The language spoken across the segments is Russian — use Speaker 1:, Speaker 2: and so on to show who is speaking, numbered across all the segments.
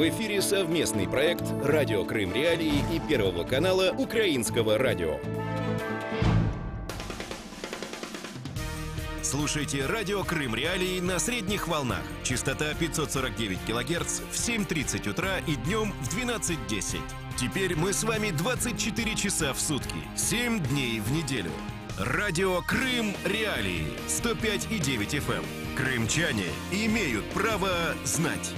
Speaker 1: В эфире совместный проект «Радио Крым Реалии» и Первого канала Украинского радио. Слушайте «Радио Крым Реалии» на средних волнах. Частота 549 кГц в 7:30 утра и днем в 12:10. Теперь мы с вами 24 часа в сутки, 7 дней в неделю. Радио Крым Реалии 105,9 FM. Крымчане имеют право знать.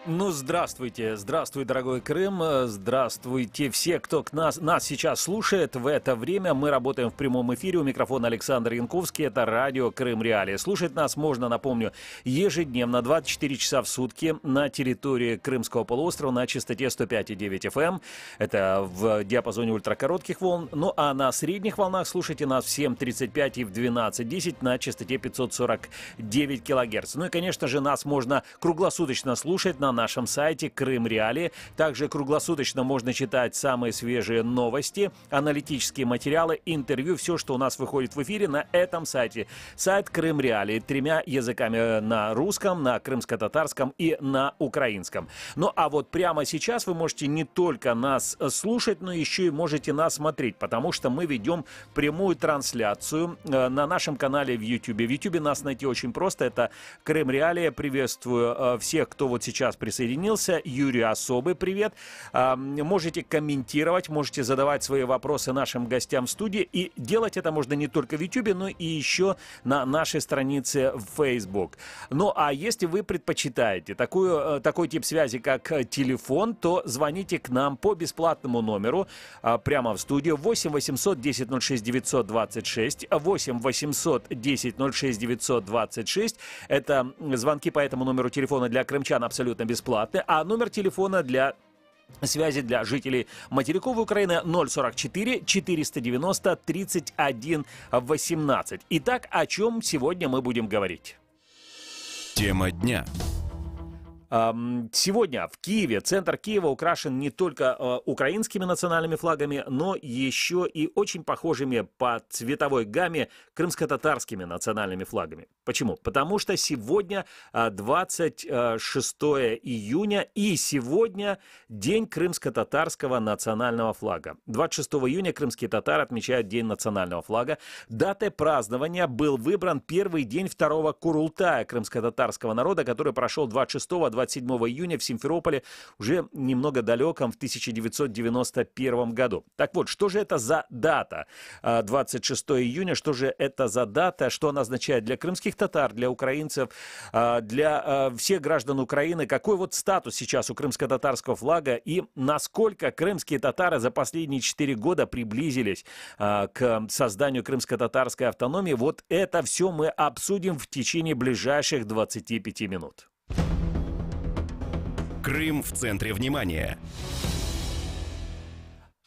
Speaker 2: Ну, здравствуйте, здравствуй, дорогой Крым, здравствуйте все, кто нас сейчас слушает. В это время мы работаем в прямом эфире. У микрофона Александр Янковский, это радио Крым Реалии. Слушать нас можно, напомню, ежедневно, 24 часа в сутки на территории Крымского полуострова на частоте 105,9 FM. Это в диапазоне ультракоротких волн. Ну, а на средних волнах слушайте нас в 7:35 и в 12:10 на частоте 549 кГц. Ну и, конечно же, нас можно круглосуточно слушать на нашем сайте Крым Реалии. Также круглосуточно можно читать самые свежие новости, аналитические материалы, интервью, все, что у нас выходит в эфире на этом сайте. Сайт Крым Реалии 3 языками: на русском, на крымско-татарском и на украинском. Ну а вот прямо сейчас вы можете не только нас слушать, но еще и можете нас смотреть, потому что мы ведем прямую трансляцию на нашем канале в YouTube. В YouTube нас найти очень просто, это Крым Реалии. Приветствую всех, кто вот сейчас присоединился. Юрий Особый, привет. Можете комментировать, можете задавать свои вопросы нашим гостям в студии. И делать это можно не только в YouTube, но и еще на нашей странице в Facebook. Ну, а если вы предпочитаете такой тип связи, как телефон, то звоните к нам по бесплатному номеру прямо в студию 8 800 10 06 926. 8 800 10 06 926. Это звонки по этому номеру телефона для крымчан абсолютно бесплатный, а номер телефона для связи для жителей материковой Украины 044 490 31 18. Итак, о чем сегодня мы будем говорить?
Speaker 1: Тема дня.
Speaker 2: Сегодня в Киеве, центр Киева украшен не только украинскими национальными флагами, но еще и очень похожими по цветовой гамме крымско-татарскими национальными флагами. Почему? Потому что сегодня 26 июня и сегодня день крымско-татарского национального флага. 26 июня крымские татары отмечают День национального флага. Датой празднования был выбран первый день второго Курултая крымско-татарского народа, который прошел 26-27 июня в Симферополе, уже немного далеком, в 1991 году. Так вот, что же это за дата? 26 июня, что же это за дата? Что она означает для крымских татар, для украинцев, для всех граждан Украины? Какой вот статус сейчас у крымско-татарского флага и насколько крымские татары за последние 4 года приблизились к созданию крымско-татарской автономии? Вот это все мы обсудим в течение ближайших 25 минут.
Speaker 1: Крым в центре внимания.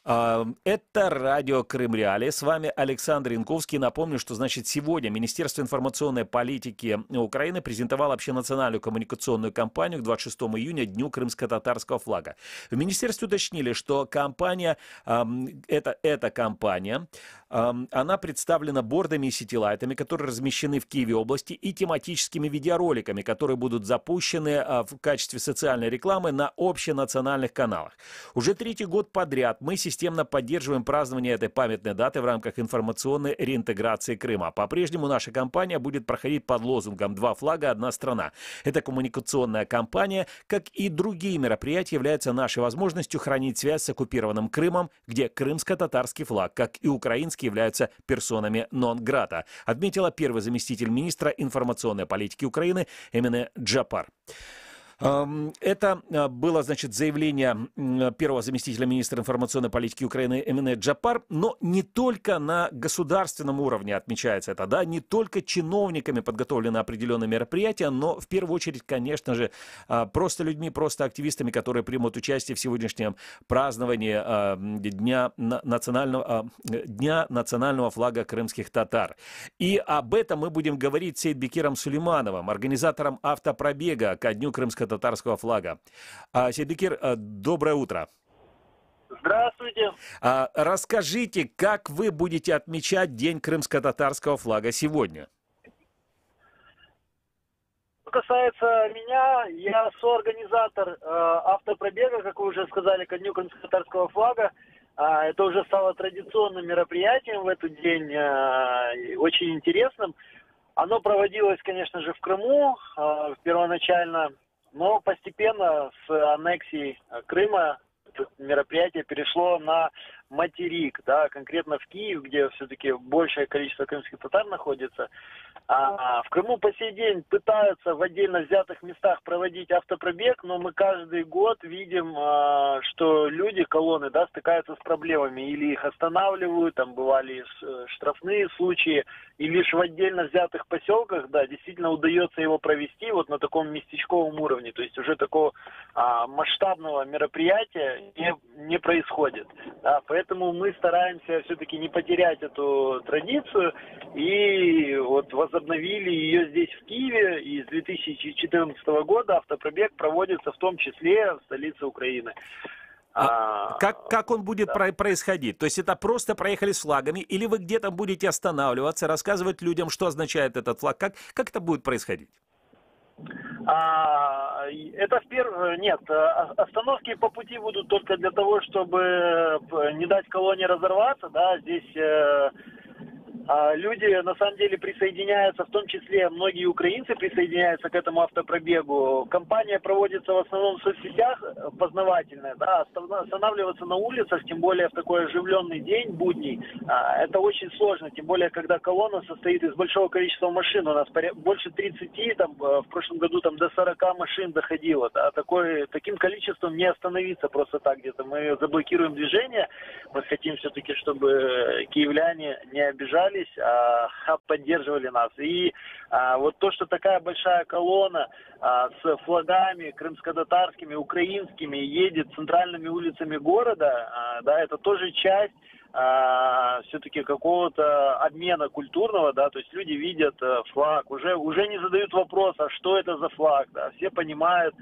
Speaker 2: Это радио Крым Реалии. С вами Александр Янковский. Напомню, что, значит, сегодня Министерство информационной политики Украины презентовало общенациональную коммуникационную кампанию к 26 июня, Дню крымско-татарского флага. В министерстве уточнили, что кампания, эта кампания, она представлена бордами и сетилайтами, которые размещены в Киеве области, и тематическими видеороликами, которые будут запущены в качестве социальной рекламы на общенациональных каналах. Уже 3-й год подряд мы системно поддерживаем празднование этой памятной даты в рамках информационной реинтеграции Крыма. По-прежнему наша кампания будет проходить под лозунгом «Два флага, одна страна». Эта коммуникационная кампания, как и другие мероприятия, является нашей возможностью хранить связь с оккупированным Крымом, где крымско-татарский флаг, как и украинский, являются персонами нон-грата, отметила первый заместитель министра информационной политики Украины Эмине Джапар. Это было, значит, заявление первого заместителя министра информационной политики Украины Эмине Джапар, но не только на государственном уровне отмечается это, да, не только чиновниками подготовлены определенные мероприятия, но в первую очередь, конечно же, просто людьми, просто активистами, которые примут участие в сегодняшнем праздновании Дня национального флага крымских татар. И об этом мы будем говорить с Сейдбекиром Сулеймановым, организатором автопробега ко Дню крымско-татарского флага. Сейдбекир, доброе утро.
Speaker 3: Здравствуйте.
Speaker 2: Расскажите, как вы будете отмечать День крымско-татарского флага сегодня?
Speaker 3: касается меня, я соорганизатор автопробега, как вы уже сказали, ко дню крымско-татарского флага. Это уже стало традиционным мероприятием в этот день, очень интересным. Оно проводилось, конечно же, в Крыму первоначально, но постепенно с аннексией Крыма это мероприятие перешло на материк, да, конкретно в Киев, где все-таки большее количество крымских татар находится. В Крыму по сей день пытаются в отдельно взятых местах проводить автопробег, но мы каждый год видим, что люди, колонны, да, стыкаются с проблемами. Или их останавливают, там бывали штрафные случаи, и лишь в отдельно взятых поселках, да, действительно удается его провести вот на таком местечковом уровне. То есть уже такого масштабного мероприятия не происходит. Да, поэтому мы стараемся все-таки не потерять эту традицию и вот возобновили ее здесь в Киеве. И с 2014 года автопробег проводится в том числе в столице Украины.
Speaker 2: Как он будет происходить? То есть это просто проехали с флагами, или вы где-то будете останавливаться, рассказывать людям, что означает этот флаг? Как это будет происходить?
Speaker 3: Нет, остановки по пути будут только для того, чтобы не дать колонне разорваться, да, здесь люди на самом деле присоединяются, в том числе многие украинцы присоединяются к этому автопробегу. Кампания проводится в основном в соцсетях, познавательная, да, останавливаться на улицах, тем более в такой оживленный день, будний, это очень сложно, тем более когда колонна состоит из большого количества машин, у нас больше 30, там, в прошлом году там до 40 машин доходило, да, таким количеством не остановиться просто так где-то, мы заблокируем движение, мы хотим все-таки, чтобы киевляне не обижались, а поддерживали нас. И вот то, что такая большая колонна с флагами крымско-татарскими, украинскими едет центральными улицами города, да, это тоже часть все-таки какого-то обмена культурного, да, то есть люди видят флаг, уже не задают вопрос, а что это за флаг, да, все понимают,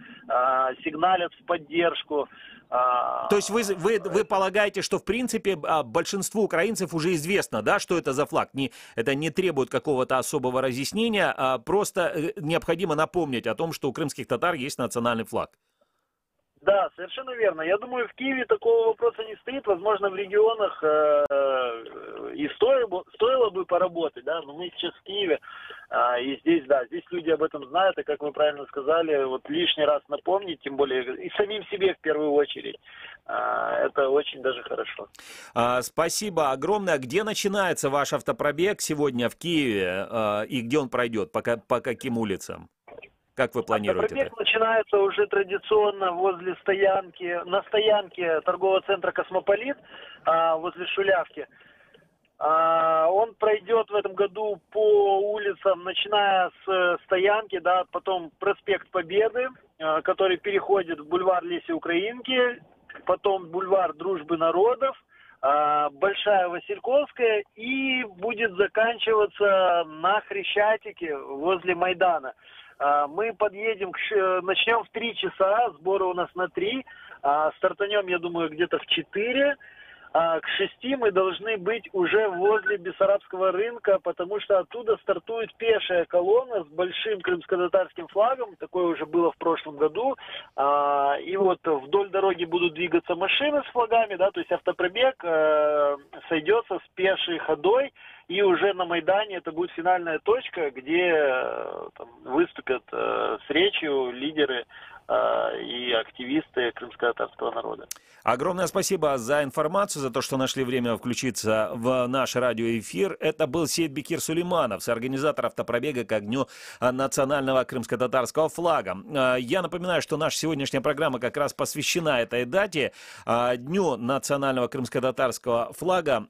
Speaker 3: сигналят в поддержку.
Speaker 2: То есть вы полагаете, что в принципе большинству украинцев уже известно, да, что это за флаг? Это не требует какого-то особого разъяснения, а просто необходимо напомнить о том, что у крымских татар есть национальный флаг.
Speaker 3: Да, совершенно верно. Я думаю, в Киеве такого вопроса не стоит. Возможно, в регионах и стоило бы поработать, да, но мы сейчас в Киеве, и здесь, да, здесь люди об этом знают, и, как вы правильно сказали, вот лишний раз напомнить, тем более и самим себе в первую очередь, это очень даже хорошо.
Speaker 2: Спасибо огромное. Где начинается ваш автопробег сегодня в Киеве, и где он пройдет, по каким улицам? Как вы планируете
Speaker 3: это? Начинается уже традиционно возле на стоянке торгового центра «Космополит», возле Шулявки. Он пройдет в этом году по улицам, начиная с стоянки, да, потом проспект Победы, который переходит в бульвар Леси Украинки, потом бульвар Дружбы народов, Большая Васильковская и будет заканчиваться на Хрещатике возле Майдана. Мы подъедем, начнем в 3 часа, сборы у нас на 3, стартанем, я думаю, где-то в 4, к 6 мы должны быть уже возле Бессарабского рынка, потому что оттуда стартует пешая колонна с большим крымско-татарским флагом, такое уже было в прошлом году, и вот вдоль дороги будут двигаться машины с флагами, да, то есть автопробег сойдется с пешей ходой, и уже на Майдане это будет финальная точка, где там выступят с речью лидеры и активисты крымско-татарского народа.
Speaker 2: Огромное спасибо за информацию, за то, что нашли время включиться в наш радиоэфир. Это был Сейтбекир Сулейманов, соорганизатор автопробега ко дню национального крымско-татарского флага. Я напоминаю, что наша сегодняшняя программа как раз посвящена этой дате, дню национального крымско-татарского флага.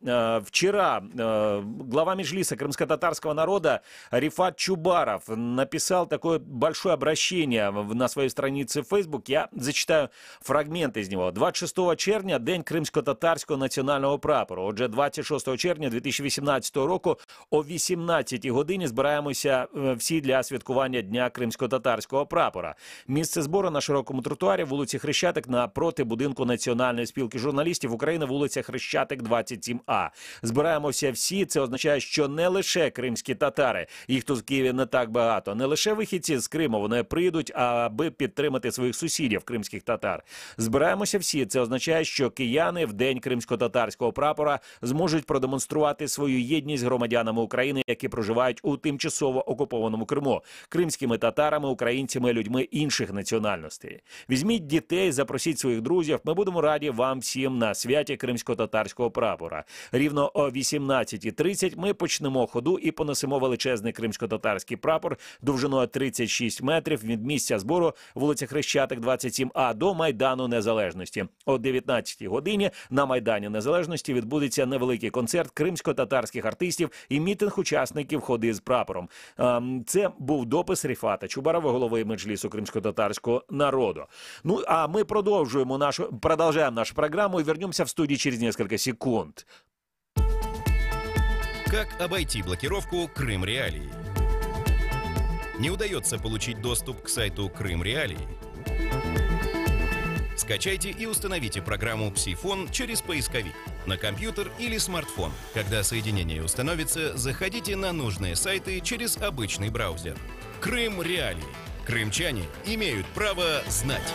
Speaker 2: Вчера глава Меджлиса крымско-татарского народа Рифат Чубаров написал такое большое обращение на своей странице страниці в Facebook. Я зачитаю фрагменти з нього. 26 червня – День кримсько-татарського національного прапору. Отже, 26 червня 2018 року о 18 годині збираємося всі для святкування Дня кримсько-татарського прапора. Місце збору на широкому тротуарі, вулиці Хрещатик, напроти будинку Національної спілки журналістів України, вулиця Хрещатик, 27А. Збираємося всі, це означає, що не лише кримські татари, їх тут в Києві не так багато, не лише вихідці з Криму, вони прийдуть, аби підтримати своїх сусідів, кримських татар. Збираємося всі, це означає, що кияни в День кримсько-татарського прапора зможуть продемонструвати свою єдність з громадянами України, які проживають у тимчасово окупованому Криму, кримськими татарами, українцями, людьми інших національностей. Візьміть дітей, запросіть своїх друзів, ми будемо раді вам всім на святі кримсько-татарського прапора. Рівно о 18:30 ми почнемо ходу і понесемо величезний кримсько-татарський прапор довжиною 36 метрів від місця збору вулиця Хрещатик, 27А до Майдану Незалежності. О 19 годині на Майдані Незалежності відбудеться невеликий концерт кримсько-татарських артистів і мітинг учасників ходи з прапором. Це був допис Ріфата Чубарова, голови Меджлісу кримсько-татарського народу. Ну, а мы продолжаем нашу программу и вернемся в студию через несколько секунд.
Speaker 1: Как обойти блокировку Крым Реалии? Не удается получить доступ к сайту Крым Реалии? Скачайте и установите программу «Псифон» через поисковик на компьютер или смартфон. Когда соединение установится, заходите на нужные сайты через обычный браузер. Крым Реалии. Крымчане имеют право знать.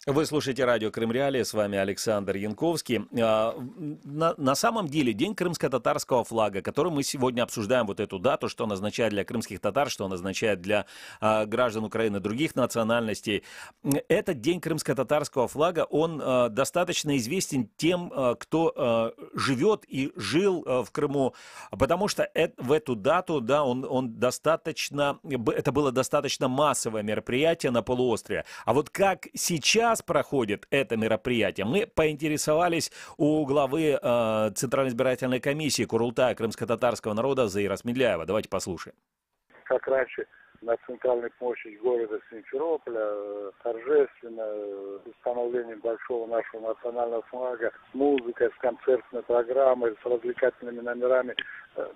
Speaker 2: Вы слушаете радио Крым Реалии, с вами Александр Янковский. На самом деле День крымско-татарского флага, который мы сегодня обсуждаем, вот эту дату, что он означает для крымских татар, что он означает для граждан Украины других национальностей. Этот День крымско-татарского флага, он достаточно известен тем, кто живет и жил в Крыму, потому что в эту дату, да, это было достаточно массовое мероприятие на полуострове. А вот как сейчас проходит это мероприятие, мы поинтересовались у главы Центральной избирательной комиссии Курултая крымско-татарского народа Заира Смедляева. Давайте послушаем.
Speaker 4: Как раньше на центральной площади города Симферополя торжественно с установлением большого нашего национального флага, с музыкой, с концертной программой, с развлекательными номерами.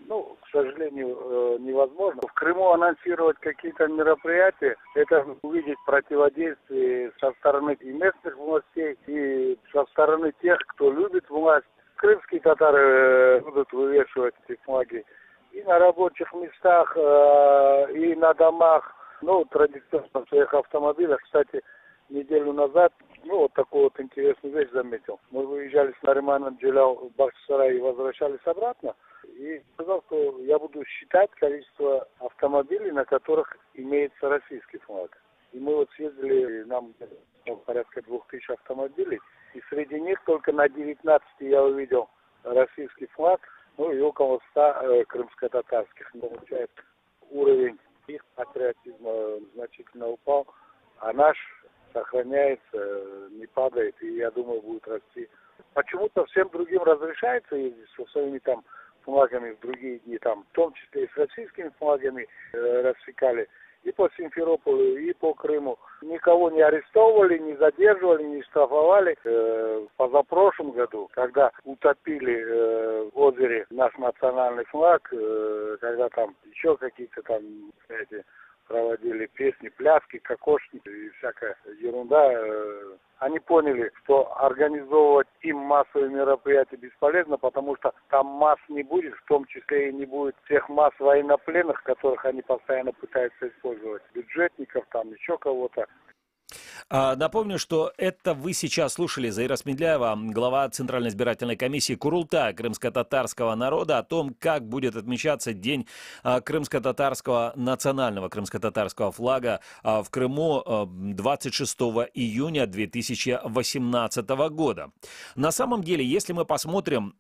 Speaker 4: Ну, к сожалению, невозможно. В Крыму анонсировать какие-то мероприятия, это увидеть противодействие со стороны и местных властей, и со стороны тех, кто любит власть. Крымские татары будут вывешивать эти флаги и на рабочих местах, и на домах, ну, традиционно в своих автомобилях. Кстати, неделю назад, вот такую вот интересную вещь заметил. Мы выезжали с Нариманом Джелял в Бахчисарай и возвращались обратно. И сказал, что я буду считать количество автомобилей, на которых имеется российский флаг. И мы вот съездили, нам порядка 2000 автомобилей, и среди них только на 19 я увидел российский флаг, ну и около 100 крымско-татарских. Получается, уровень их патриотизма значительно упал, а наш сохраняется, не падает, и я думаю, будет расти. Почему-то всем другим разрешается ездить со своими там флагами в другие дни, там, в том числе и с российскими флагами рассекали, и по Симферополю, и по Крыму. Никого не арестовывали, не задерживали, не штрафовали. В позапрошлом году, когда утопили в озере наш национальный флаг, когда там еще какие-то там, знаете, проводили песни, пляски, кокошники и всякая ерунда. Они поняли, что организовывать им массовые мероприятия бесполезно, потому что там масс не будет, в том числе и не будет тех масс военнопленных, которых они постоянно пытаются использовать, бюджетников, там еще кого-то.
Speaker 2: Напомню, что это вы сейчас слушали Заира Смедляева, глава Центральной избирательной комиссии Курултая крымско-татарского народа, о том, как будет отмечаться День крымско-татарского, национального крымско-татарского флага в Крыму 26 июня 2018 года. На самом деле, если мы посмотрим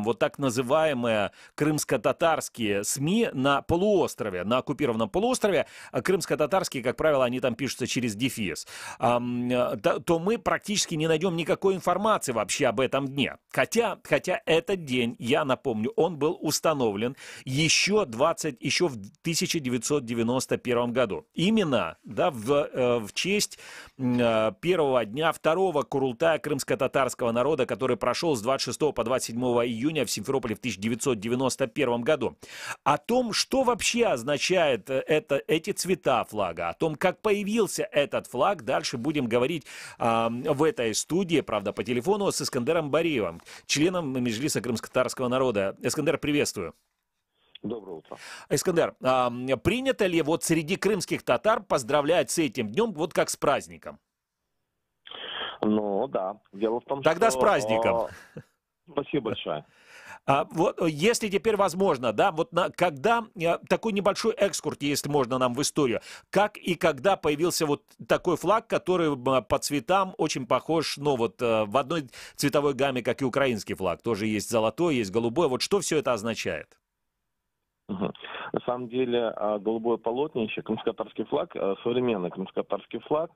Speaker 2: вот так называемые крымско-татарские СМИ на полуострове, на оккупированном полуострове, крымско-татарские, как правило, они там пишутся пишется через дефис, то мы практически не найдем никакой информации вообще об этом дне. Хотя этот день, я напомню, он был установлен еще в 1991 году. Именно, да, в честь первого дня второго Курултая крымско-татарского народа, который прошел с 26 по 27 июня в Симферополе в 1991 году. О том, что вообще означает эти цвета флага, о том, как появился этот флаг, дальше будем говорить в этой студии, правда, по телефону с Искандером Бариевым, членом Меджлиса крымско-татарского народа. Искандер, приветствую.
Speaker 5: Доброе утро.
Speaker 2: Искандер, принято ли вот среди крымских татар поздравлять с этим днем, вот как с праздником?
Speaker 5: Ну, да. Дело в том,
Speaker 2: Тогда
Speaker 5: что...
Speaker 2: с праздником.
Speaker 5: Спасибо большое.
Speaker 2: Вот, если теперь возможно, да, вот когда такой небольшой экскурс, если можно, нам в историю, как и когда появился вот такой флаг, который по цветам очень похож, ну вот в одной цветовой гамме, как и украинский флаг, тоже есть золотой, есть голубой, вот что все это означает?
Speaker 5: На самом деле голубое полотнище, крымско-татарский флаг, современный крымско-татарский флаг,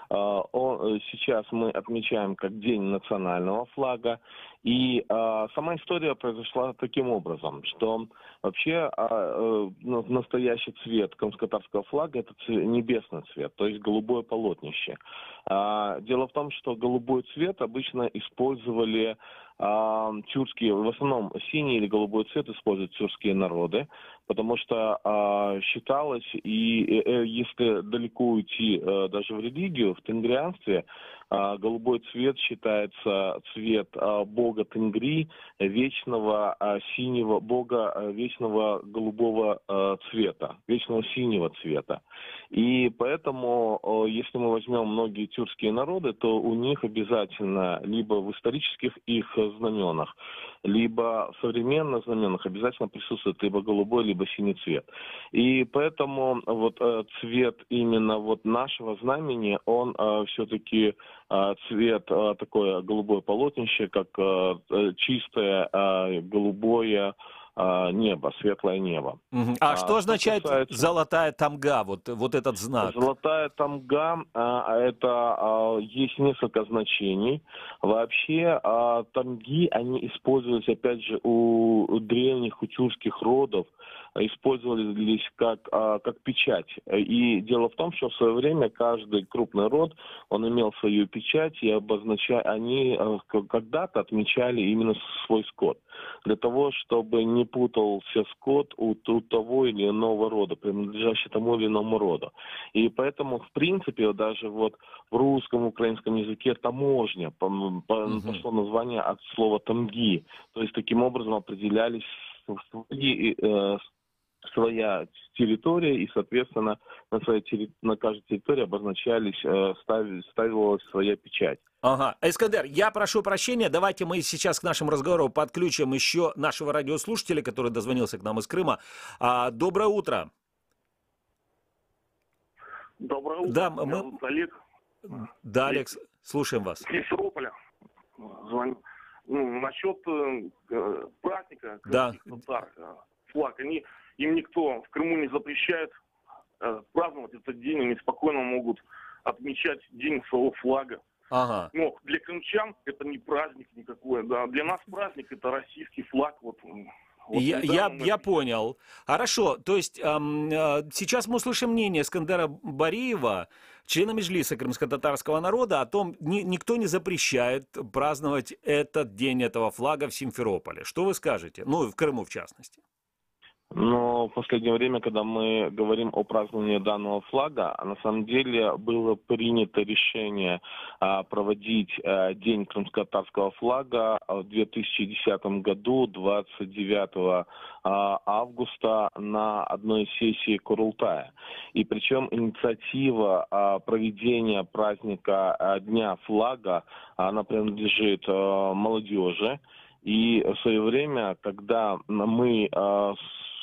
Speaker 5: сейчас мы отмечаем как День национального флага. И сама история произошла таким образом, что вообще настоящий цвет крымско-татарского флага — это небесный цвет, то есть голубое полотнище. Дело в том, что голубой цвет обычно использовали тюркские, в основном синий или голубой цвет используют тюркские народы, потому что считалось, и если далеко уйти даже в религию, в тенгрианстве, голубой цвет считается цвет бога Тенгри, вечного синего, бога вечного голубого цвета, вечного синего цвета. И поэтому, если мы возьмем многие тюркские народы, то у них обязательно либо в исторических их знаменах, либо в современных знаменах обязательно присутствует либо голубой, либо синий цвет. И поэтому вот цвет именно вот нашего знамени, он все-таки цвет такое голубое полотнище, как чистое голубое небо, светлое небо.
Speaker 2: А что означает золотая тамга, вот этот знак?
Speaker 5: Золотая тамга, это есть несколько значений. Вообще тамги, они использовались, опять же, у древних, у тюркских родов, использовались как печать. И дело в том, что в свое время каждый крупный род, он имел свою печать, и они когда-то отмечали именно свой скот. Для того, чтобы не путался скот у того или иного рода, принадлежащий тому или иному роду. И поэтому, в принципе, даже вот в русском, украинском языке таможня пошло название от слова тамги. То есть таким образом определялись своя территория, и, соответственно, на каждой территории обозначались, ставилась своя печать.
Speaker 2: Ага. Искандер, я прошу прощения, давайте мы сейчас к нашему разговору подключим еще нашего радиослушателя, который дозвонился к нам из Крыма. Доброе утро.
Speaker 6: Доброе утро.
Speaker 2: Да,
Speaker 6: Меня зовут Олег.
Speaker 2: Да, Олег, слушаем вас.
Speaker 6: Из Симферополя звоню. Насчет праздника татар, флаг, им никто в Крыму не запрещает праздновать этот день, они спокойно могут отмечать день своего флага.
Speaker 2: Ага.
Speaker 6: Но для крымчан это не праздник никакой, да. Для нас праздник — это российский флаг.
Speaker 2: Я понял. Хорошо, то есть сейчас мы услышим мнение Искандера Бариева, члена Меджлиса крымско-татарского народа, о том, никто не запрещает праздновать этот день этого флага в Симферополе. Что вы скажете? Ну, в Крыму в частности.
Speaker 5: Но в последнее время, когда мы говорим о праздновании данного флага, на самом деле было принято решение проводить День крымско-татарского флага в 2010 году, 29 августа, на одной сессии Курултая. И причем инициатива проведения праздника Дня флага, она принадлежит молодежи. И в свое время, когда мы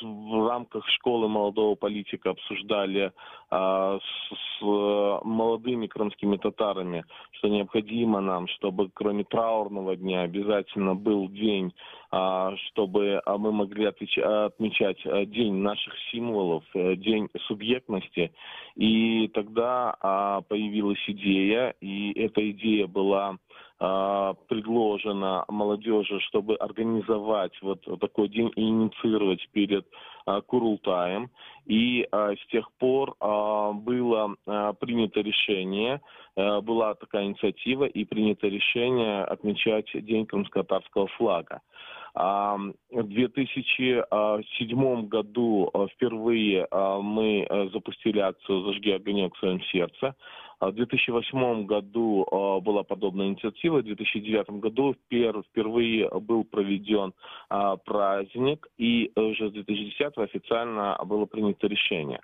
Speaker 5: в рамках школы молодого политика обсуждали с молодыми крымскими татарами, что необходимо нам, чтобы кроме траурного дня обязательно был день, чтобы мы могли отмечать день наших символов, день субъектности. И тогда появилась идея, и эта идея была предложена молодежи, чтобы организовать вот такой день и инициировать перед Курултаем. И с тех пор было принято решение, была такая инициатива и принято решение отмечать День крымско-татарского флага. В 2007 году впервые мы запустили акцию «Зажги огонек в своем сердце». В 2008 году была подобная инициатива, в 2009 году впервые был проведен праздник, и уже с 2010 официально было принято решение.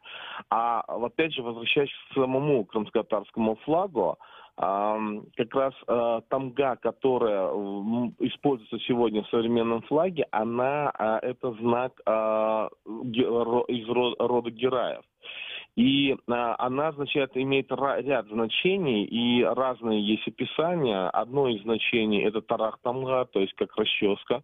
Speaker 5: Опять же, возвращаясь к самому крымско-татарскому флагу, как раз тамга, которая используется сегодня в современном флаге, это знак из рода гераев. И она имеет ряд значений, и разные есть описания. Одно из значений – это тарах-тамга, то есть как расческа.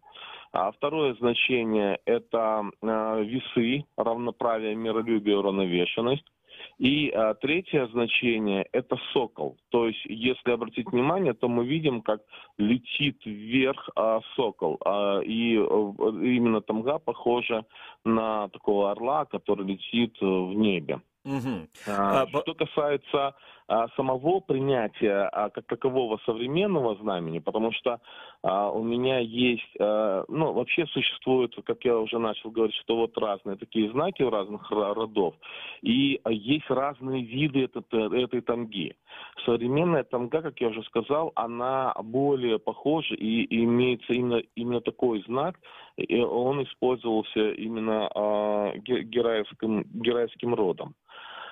Speaker 5: Второе значение – это весы, равноправие, миролюбие, уравновешенность. И третье значение – это сокол. То есть, если обратить внимание, то мы видим, как летит вверх сокол. И именно тамга похожа на такого орла, который летит в небе. Что касается самого принятия как такового современного знамени, потому что у меня есть, вообще существует, как я уже начал говорить, что вот разные такие знаки у разных родов, и есть разные виды этой тамги. Современная тамга, как я уже сказал, она более похожа и имеется именно такой знак, и он использовался именно гераевским родом.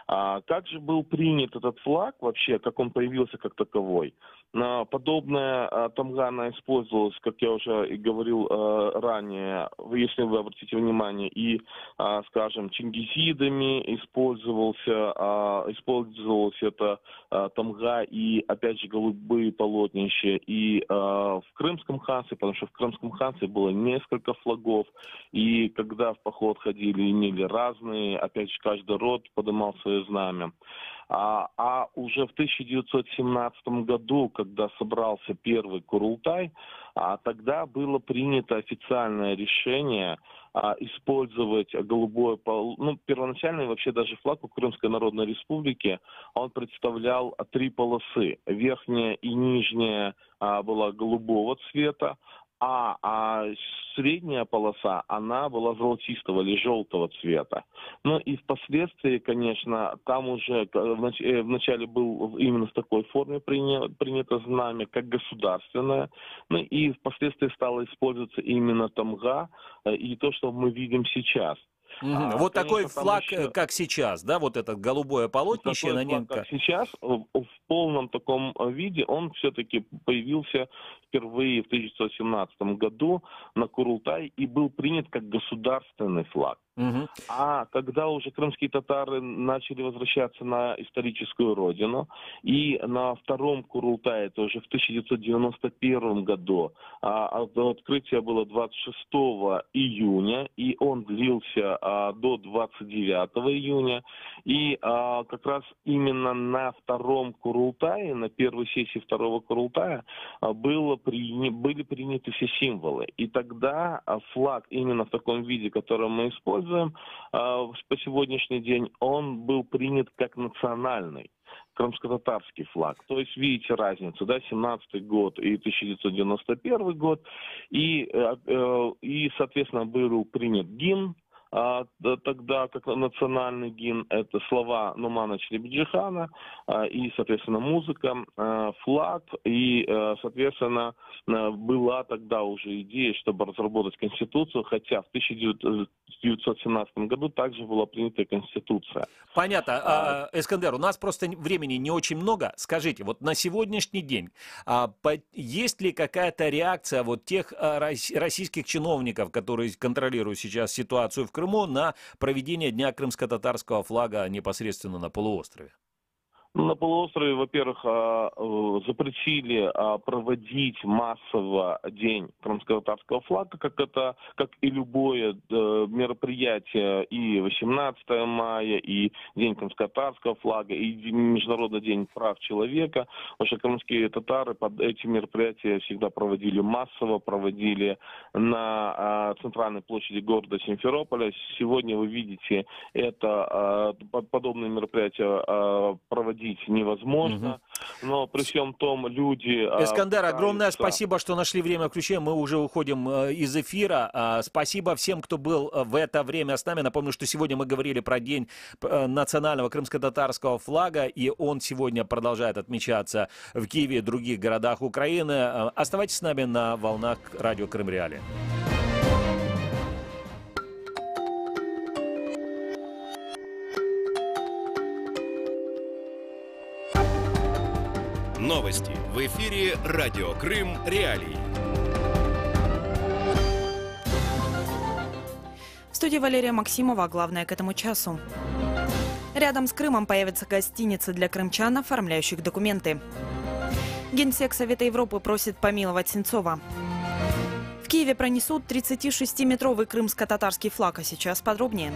Speaker 5: Как же был принят этот флаг вообще, как он появился как таковой? Подобная тамга, она использовалась, как я уже и говорил ранее, если вы обратите внимание, и, скажем, чингизидами использовалась эта тамга, и, опять же, голубые полотнища, и в Крымском ханстве, потому что в Крымском ханстве было несколько флагов, и когда в поход ходили, имели разные, опять же, каждый род поднимал свое знамя. А уже в 1917 году, когда собрался первый Курултай, тогда было принято официальное решение использовать голубое полотнище. Первоначально вообще даже флаг у Крымской Народной Республики, он представлял три полосы. Верхняя и нижняя была голубого цвета, а средняя полоса, она была золотистого или желтого цвета. Ну и впоследствии, конечно, там уже вначале был именно в такой форме принято знамя, как государственное. Ну и впоследствии стало использоваться именно тамга и то, что мы видим сейчас.
Speaker 2: Вот конечно, такой флаг, как сейчас, да, вот этот голубое полотнище на нем.
Speaker 5: Как сейчас, в полном таком виде, он все-таки появился впервые в 1917 году на Курултай и был принят как государственный флаг. А когда уже крымские татары начали возвращаться на историческую родину, и на втором Курултае, это уже в 1991 году, открытие было 26 июня, и он длился до 29 июня, и как раз именно на втором Курултае, на первой сессии второго Курултая, были приняты все символы. И тогда флаг именно в таком виде, который мы используем, по сегодняшний день, он был принят как национальный крымско-татарский флаг. То есть, видите разницу, да, 17-й год и 1991 год, и соответственно, был принят гимн, тогда как национальный гимн, это слова Нумана Челебиджихана, и, соответственно, музыка, флаг, и, соответственно, была тогда уже идея, чтобы разработать Конституцию, хотя в 1917 году также была принята Конституция.
Speaker 2: Понятно. Эскандер, у нас просто времени не очень много. Скажите, вот на сегодняшний день есть ли какая-то реакция вот тех российских чиновников, которые контролируют сейчас ситуацию в Крыму, Крыму на проведение Дня крымско-татарского флага непосредственно на полуострове?
Speaker 5: На полуострове, во-первых, запретили проводить массово День крымско-татарского флага, как и любое мероприятие, и 18 мая, и День крымско-татарского флага, и Международный день прав человека. Потому что крымские татары под эти мероприятия всегда проводили массово, проводили на центральной площади города Симферополя. Сегодня вы видите, это подобные мероприятия проводить невозможно, но при всем том люди...
Speaker 2: Эскандер, огромное спасибо, что нашли время включения. Мы уже уходим из эфира. Спасибо всем, кто был в это время с нами. Напомню, что сегодня мы говорили про День национального крымско-татарского флага, и он сегодня продолжает отмечаться в Киеве и других городах Украины. Оставайтесь с нами на волнах радио Крым Реалии.
Speaker 1: Новости в эфире радио Крым Реалии.
Speaker 7: В студии Валерия Максимова. Главное к этому часу. Рядом с Крымом появятся гостиницы для крымчан, оформляющих документы. Генсек Совета Европы просит помиловать Сенцова. В Киеве пронесут 36-метровый крымско-татарский флаг, а сейчас подробнее.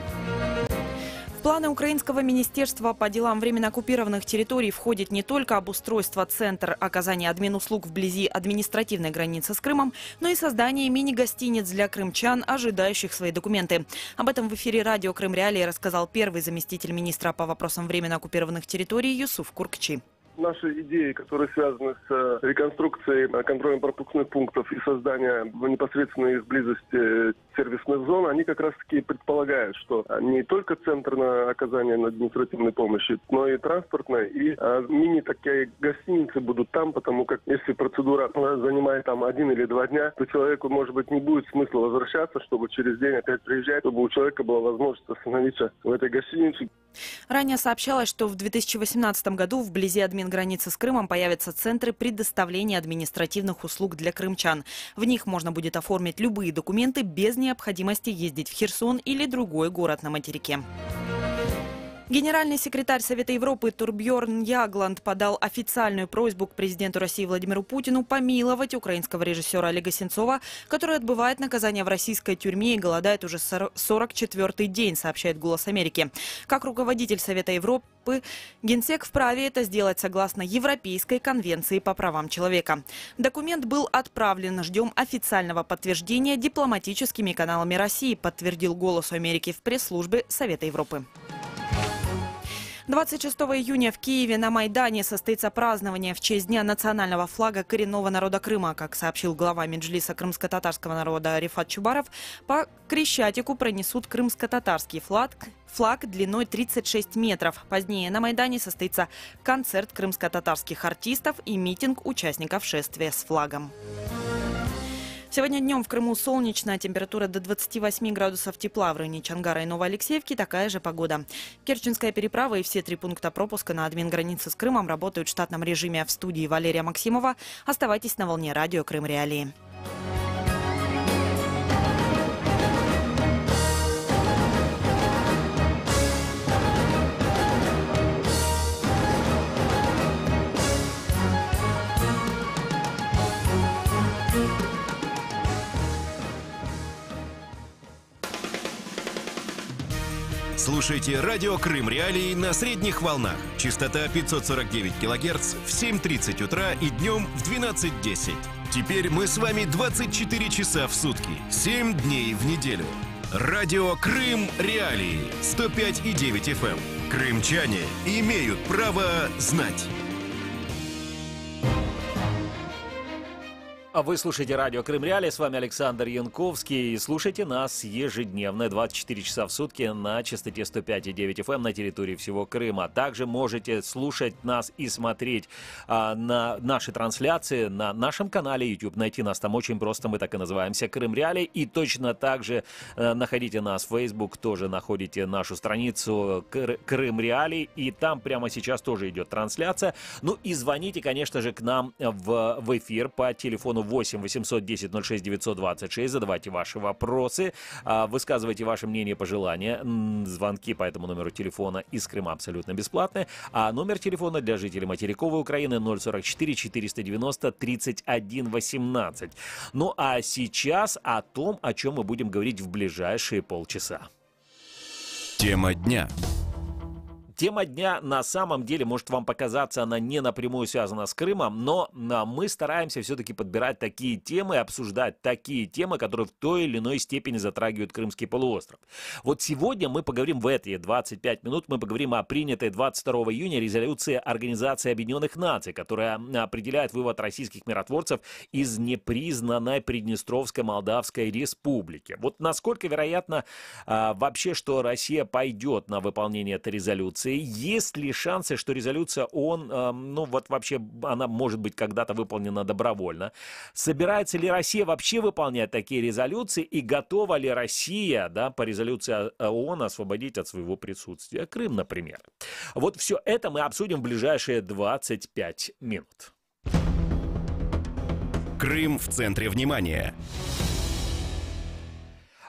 Speaker 7: В планы Украинского министерства по делам временно оккупированных территорий входит не только обустройство центра оказания админуслуг вблизи административной границы с Крымом, но и создание мини-гостиниц для крымчан, ожидающих свои документы. Об этом в эфире радио Крым Реалии рассказал первый заместитель министра по вопросам временно оккупированных территорий Юсуф Куркчи.
Speaker 8: Наши идеи, которые связаны с реконструкцией контрольно-пропускных пунктов и созданием непосредственно из близости сервисных зон, они как раз-таки предполагают, что не только центр на оказание административной помощи, но и транспортная, и мини-такие гостиницы будут там, потому как если процедура занимает там 1 или 2 дня, то человеку, может быть, не будет смысла возвращаться, чтобы через день опять приезжать, чтобы у человека была возможность остановиться в этой гостинице.
Speaker 7: Ранее сообщалось, что в 2018 году вблизи админграницы с Крымом появятся центры предоставления административных услуг для крымчан. В них можно будет оформить любые документы без необходимости ездить в Херсон или другой город на материке. Генеральный секретарь Совета Европы Турбьорн Ягланд подал официальную просьбу к президенту России Владимиру Путину помиловать украинского режиссера Олега Сенцова, который отбывает наказание в российской тюрьме и голодает уже 44-й день, сообщает «Голос Америки». Как руководитель Совета Европы, Генсек вправе это сделать согласно Европейской конвенции по правам человека. Документ был отправлен. Ждем официального подтверждения дипломатическими каналами России, подтвердил «Голосу Америки» в пресс-службе Совета Европы. 26 июня в Киеве на Майдане состоится празднование в честь Дня национального флага коренного народа Крыма. Как сообщил глава Меджлиса крымско-татарского народа Рифат Чубаров, по Крещатику пронесут крымско-татарский флаг длиной 36 метров. Позднее на Майдане состоится концерт крымско-татарских артистов и митинг участников шествия с флагом. Сегодня днем в Крыму солнечно, температура до 28 градусов тепла. В районе Чангара и Новоалексеевки такая же погода. Керченская переправа и все 3 пункта пропуска на админгранице с Крымом работают в штатном режиме. В студии Валерия Максимова. Оставайтесь на волне радио Крым Реалии.
Speaker 1: Слушайте радио Крым Реалии на средних волнах. Частота 549 кГц в 7:30 утра и днем в 12:10. Теперь мы с вами 24 часа в сутки, 7 дней в неделю. Радио Крым Реалии 105,9 FM. Крымчане имеют право знать.
Speaker 2: Вы слушаете радио Крым Реалии, с вами Александр Янковский. И слушайте нас ежедневно, 24 часа в сутки на частоте 105,9 FM на территории всего Крыма. Также можете слушать нас и смотреть на наши трансляции на нашем канале YouTube. Найти нас там очень просто, мы так и называемся, Крым Реалии. И точно так же находите нас в Facebook, тоже находите нашу страницу Крым Реалии. И там прямо сейчас тоже идет трансляция. Ну и звоните, конечно же, к нам в эфир по телефону 8 810 06 926. Задавайте ваши вопросы, высказывайте ваше мнение, пожелания. Звонки по этому номеру телефона из Крыма абсолютно бесплатные. А номер телефона для жителей материковой Украины 044 490 31 18. Ну а сейчас о том, о чем мы будем говорить в ближайшие полчаса.
Speaker 1: Тема дня.
Speaker 2: Тема дня на самом деле, может вам показаться, она не напрямую связана с Крымом, но мы стараемся все-таки подбирать такие темы, обсуждать такие темы, которые в той или иной степени затрагивают Крымский полуостров. Вот сегодня мы поговорим в эти 25 минут, мы поговорим о принятой 22 июня резолюции Организации Объединенных Наций, которая определяет вывод российских миротворцев из непризнанной Приднестровской Молдавской Республики. Вот насколько вероятно вообще, что Россия пойдет на выполнение этой резолюции? Есть ли шансы, что резолюция ООН, ну вот вообще она может быть когда-то выполнена добровольно? Собирается ли Россия вообще выполнять такие резолюции? И готова ли Россия, да, по резолюции ООН освободить от своего присутствия Крым, например? Вот все это мы обсудим в ближайшие 25 минут.
Speaker 1: Крым в центре внимания.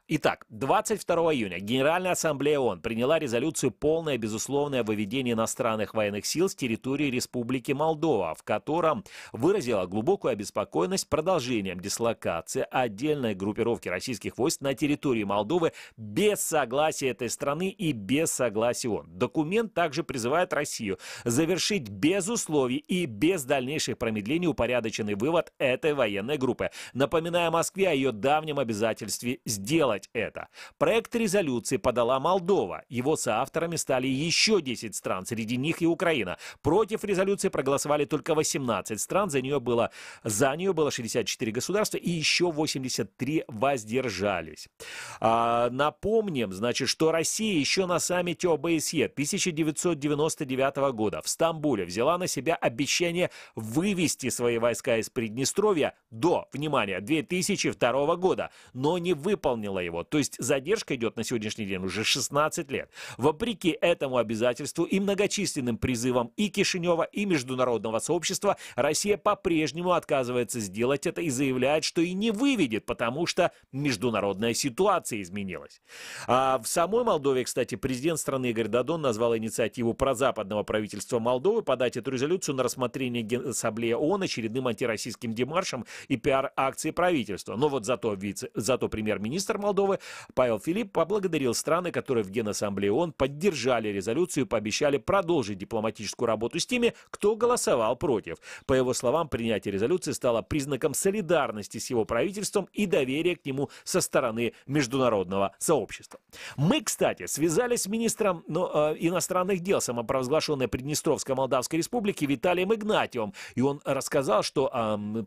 Speaker 2: Итак, 22 июня Генеральная Ассамблея ООН приняла резолюцию «Полное безусловное выведение иностранных военных сил с территории Республики Молдова», в котором выразила глубокую обеспокоенность продолжением дислокации отдельной группировки российских войск на территории Молдовы без согласия этой страны и без согласия ООН. Документ также призывает Россию завершить без условий и без дальнейших промедлений упорядоченный вывод этой военной группы, напоминая Москве о ее давнем обязательстве сделать это. Проект резолюции подала Молдова. Его соавторами стали еще 10 стран, среди них и Украина. Против резолюции проголосовали только 18 стран, за нее было 64 государства и еще 83 воздержались. Напомним, значит, что Россия еще на саммите ОБСЕ 1999 года в Стамбуле взяла на себя обещание вывести свои войска из Приднестровья до, внимание, 2002 года, но не выполнила его. То есть задержка идет на сегодняшний день уже 16 лет. Вопреки этому обязательству и многочисленным призывам и Кишинева, и международного сообщества, Россия по-прежнему отказывается сделать это и заявляет, что и не выведет, потому что международная ситуация изменилась. А в самой Молдове, кстати, президент страны Игорь Додон назвал инициативу прозападного правительства Молдовы подать эту резолюцию на рассмотрение Генассамблеи ООН очередным антироссийским демаршем и пиар-акцией правительства. Но вот зато премьер-министр Молдовы Павел Филипп поблагодарил страны, которые в Генассамблее ООН поддержали резолюцию и пообещали продолжить дипломатическую работу с теми, кто голосовал против. По его словам, принятие резолюции стало признаком солидарности с его правительством и доверия к нему со стороны международного сообщества. Мы, кстати, связались с министром иностранных дел самопровозглашенной Приднестровской Молдавской Республики Виталием Игнатьевым, и он рассказал, что,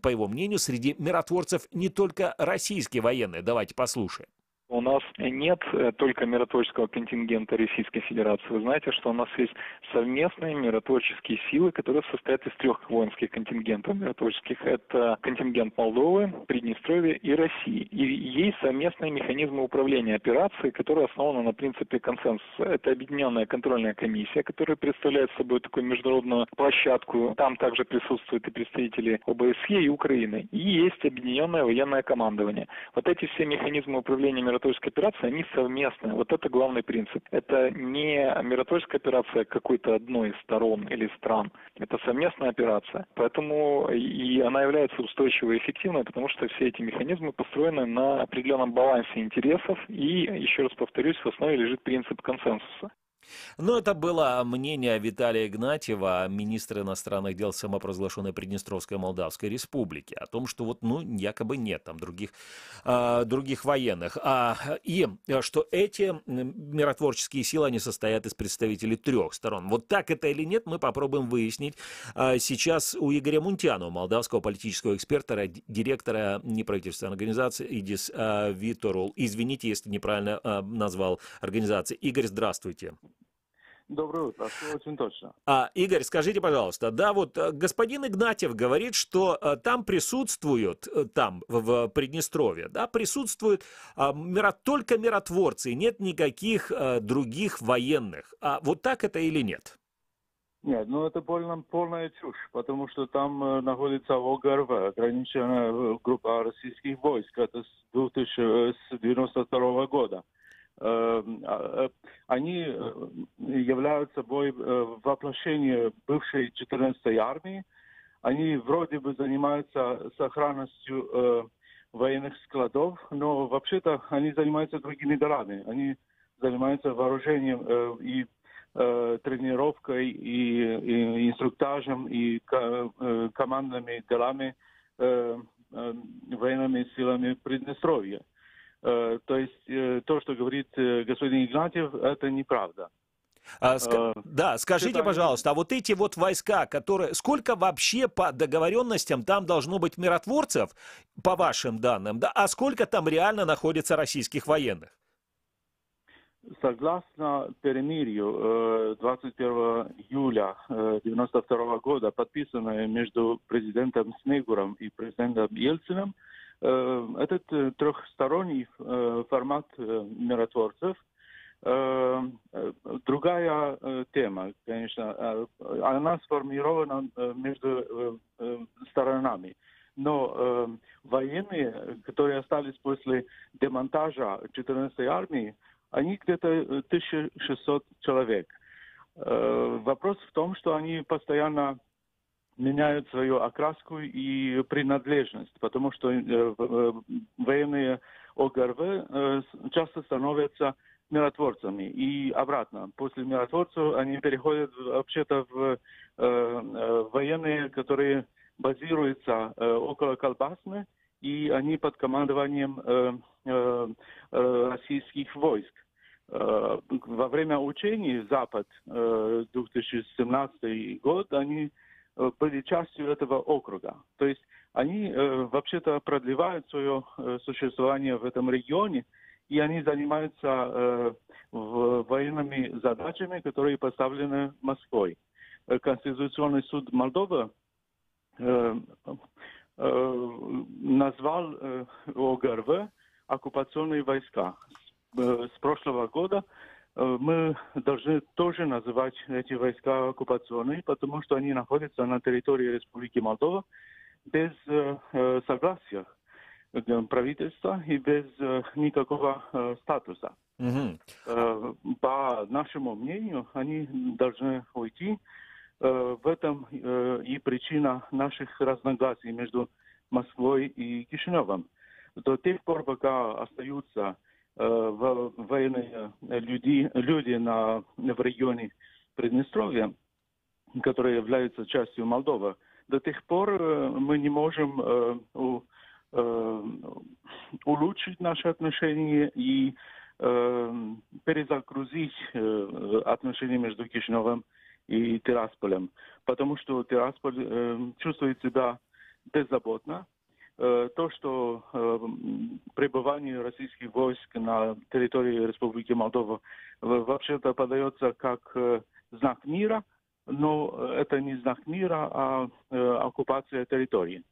Speaker 2: по его мнению, среди миротворцев не только российские военные. Давайте послушаем.
Speaker 9: У нас нет только миротворческого контингента Российской Федерации. Вы знаете, что у нас есть совместные миротворческие силы, которые состоят из 3 воинских контингентов миротворческих. Это контингент Молдовы, Приднестровья и России. И есть совместные механизмы управления операцией, которые основаны на принципе консенсуса. Это объединенная контрольная комиссия, которая представляет собой такую международную площадку. Там также присутствуют и представители ОБСЕ и Украины. И есть объединенное военное командование. Вот эти все механизмы управления миротворческой операции, они совместные. Вот это главный принцип. Это не миротворческая операция какой-то одной из сторон или стран. Это совместная операция. Поэтому и она является устойчивой и эффективной, потому что все эти механизмы построены на определенном балансе интересов. И, еще раз повторюсь, в основе лежит принцип консенсуса.
Speaker 2: Но это было мнение Виталия Игнатьева, министра иностранных дел самопровозглашенной Приднестровской Молдавской Республики, о том, что вот, якобы нет там других военных. И что эти миротворческие силы, они состоят из представителей 3 сторон. Вот так это или нет, мы попробуем выяснить сейчас у Игоря Мунтянова, молдавского политического эксперта, директора неправительственной организации «Идис Виторул». Извините, если неправильно назвал организацию. Игорь, здравствуйте.
Speaker 10: Доброе утро, все очень точно.
Speaker 2: Игорь, скажите, пожалуйста, да, вот господин Игнатьев говорит, что там присутствуют, там, в Приднестровье, да, присутствуют только миротворцы, и нет никаких других военных. Вот так это или нет?
Speaker 10: Нет, ну это полная чушь, потому что там находится ОГРВ, ограниченная группа российских войск, это с 1992 года. Они являются собой воплощение бывшей 14-й армии. Они вроде бы занимаются сохранностью военных складов, но вообще-то они занимаются другими делами. Они занимаются вооружением и тренировкой, и инструктажем, и командными делами военными силами Приднестровья. То есть то, что говорит господин Игнатьев, это неправда.
Speaker 2: Да, скажите, пожалуйста, а вот эти вот войска, которые... Сколько вообще по договоренностям там должно быть миротворцев, по вашим данным, да? А сколько там реально находится российских военных?
Speaker 10: Согласно перемирию 21 июля 1992 года, подписанное между президентом Снегуром и президентом Ельциным, этот трехсторонний формат миротворцев, другая тема, конечно, она сформирована между сторонами. Но военные, которые остались после демонтажа 14-й армии, они где-то 1600 человек. Вопрос в том, что они постоянно меняют свою окраску и принадлежность, потому что военные ОГРВ часто становятся миротворцами. И обратно, после миротворцев они переходят вообще-то в военные, которые базируются около Колбасны, и они под командованием российских войск. Во время учений Запад 2017 год они были частью этого округа. То есть они вообще-то продлевают свое существование в этом регионе, и они занимаются военными задачами, которые поставлены Москвой. Конституционный суд Молдовы назвал ОГРВ оккупационные войска. С прошлого года мы должны тоже называть эти войска оккупационные, потому что они находятся на территории Республики Молдова без согласия правительства и без никакого статуса. По нашему мнению, они должны уйти. В этом и причина наших разногласий между Москвой и Кишиневом. До тех пор, пока остаются военные люди в регионе Приднестровья, которые являются частью Молдовы, до тех пор мы не можем улучшить наши отношения и перезагрузить отношения между Кишиневым и Тирасполем, потому что Тирасполь чувствует себя беззаботно. То, что пребывание российских войск на территории Республики Молдова вообще-то подается как знак мира, но это не знак мира, а оккупация территории.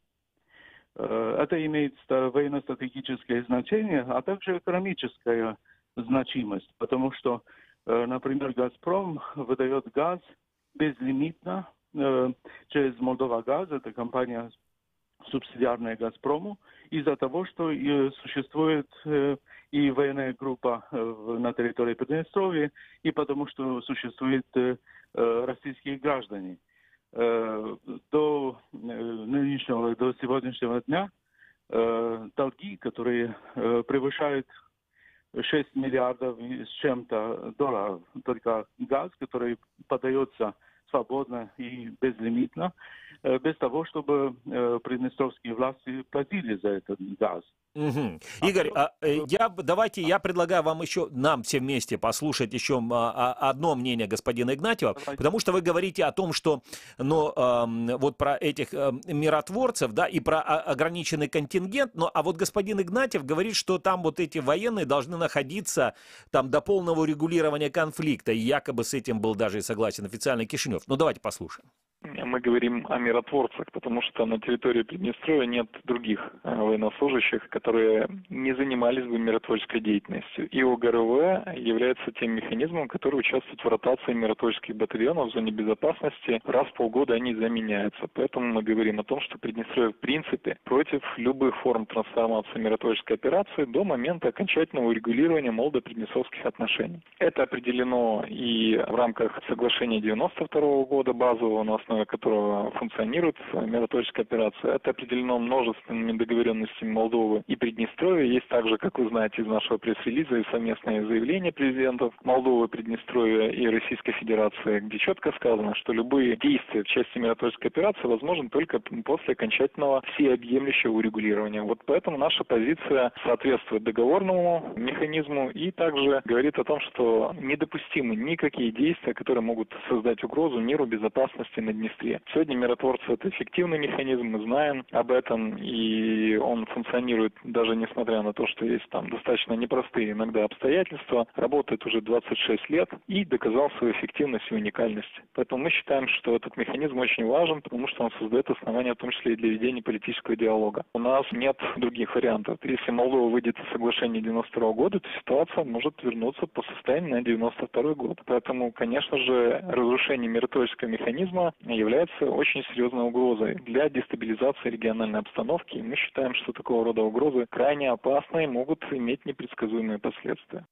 Speaker 10: Это имеет военно-стратегическое значение, а также экономическая значимость, потому что, например, «Газпром» выдает газ безлимитно через «Молдова-Газ», это компания субсидиарная «Газпрому», из-за того, что существует и военная группа на территории Приднестровья, и потому что существуют российские граждане. До сегодняшнего дня долги, которые превышают 6 миллиардов с чем-то долларов, только газ, который подается свободно и безлимитно, без того, чтобы приднестровские власти платили за этот газ.
Speaker 2: Игорь, давайте я предлагаю вам еще, нам все вместе послушать еще одно мнение господина Игнатьева, потому что вы говорите о том, что вот про этих миротворцев, да, и про ограниченный контингент, а вот господин Игнатьев говорит, что там вот эти военные должны находиться там до полного урегулирования конфликта, и якобы с этим был даже и согласен официальный Кишинев. Ну, давайте послушаем.
Speaker 9: Мы говорим о миротворцах, потому что на территории Приднестровья нет других военнослужащих, которые не занимались бы миротворческой деятельностью. И ОГРВ является тем механизмом, который участвует в ротации миротворческих батальонов в зоне безопасности. Раз в полгода они заменяются. Поэтому мы говорим о том, что Приднестровье в принципе против любых форм трансформации миротворческой операции до момента окончательного урегулирования молдо-приднестровских отношений. Это определено и в рамках соглашения 92 года базового, на основе которого функционирует миротворческая операция. Это определено множественными договоренностями Молдовы и Приднестровья. Есть также, как вы знаете, из нашего пресс-релиза и совместное заявление президентов Молдовы, Приднестровья и Российской Федерации, где четко сказано, что любые действия в части миротворческой операции возможны только после окончательного всеобъемлющего урегулирования. Вот поэтому наша позиция соответствует договорному механизму и также говорит о том, что недопустимы никакие действия, которые могут создать угрозу миру, безопасности на Днестре. Сегодня миротворцы — это эффективный механизм, мы знаем об этом, и он функционирует даже несмотря на то, что есть там достаточно непростые иногда обстоятельства, работает уже 26 лет и доказал свою эффективность и уникальность. Поэтому мы считаем, что этот механизм очень важен, потому что он создает основания, в том числе и для ведения политического диалога. У нас нет других вариантов. Если Молдова выйдет из соглашения 92 года, то ситуация может вернуться по состоянию на 92 год. Поэтому, конечно же, разрушение миротворческого механизма является очень серьезной угрозой для дестабилизации региональной обстановки. И мы считаем, что такого рода угрозы крайне опасны и могут иметь непредсказуемые последствия.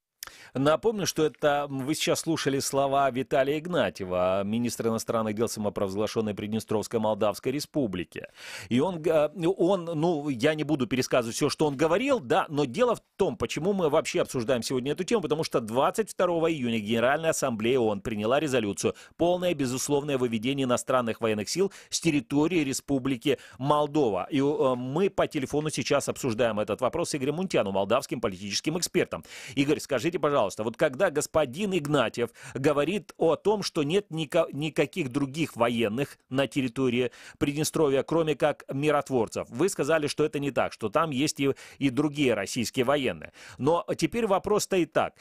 Speaker 2: Напомню, что это вы сейчас слушали слова Виталия Игнатьева, министра иностранных дел самопровозглашенной Приднестровской Молдавской Республики. И он, я не буду пересказывать все, что он говорил, да, но дело в том, почему мы вообще обсуждаем сегодня эту тему, потому что 22 июня Генеральная Ассамблея ООН приняла резолюцию «Полное безусловное выведение иностранных военных сил с территории Республики Молдова». И мы по телефону сейчас обсуждаем этот вопрос с Игорем Мунтяном, молдавским политическим экспертом. Игорь, скажите, пожалуйста, вот когда господин Игнатьев говорит о том, что нет никаких других военных на территории Приднестровья, кроме как миротворцев, вы сказали, что это не так, что там есть и другие российские военные. Но теперь вопрос стоит так.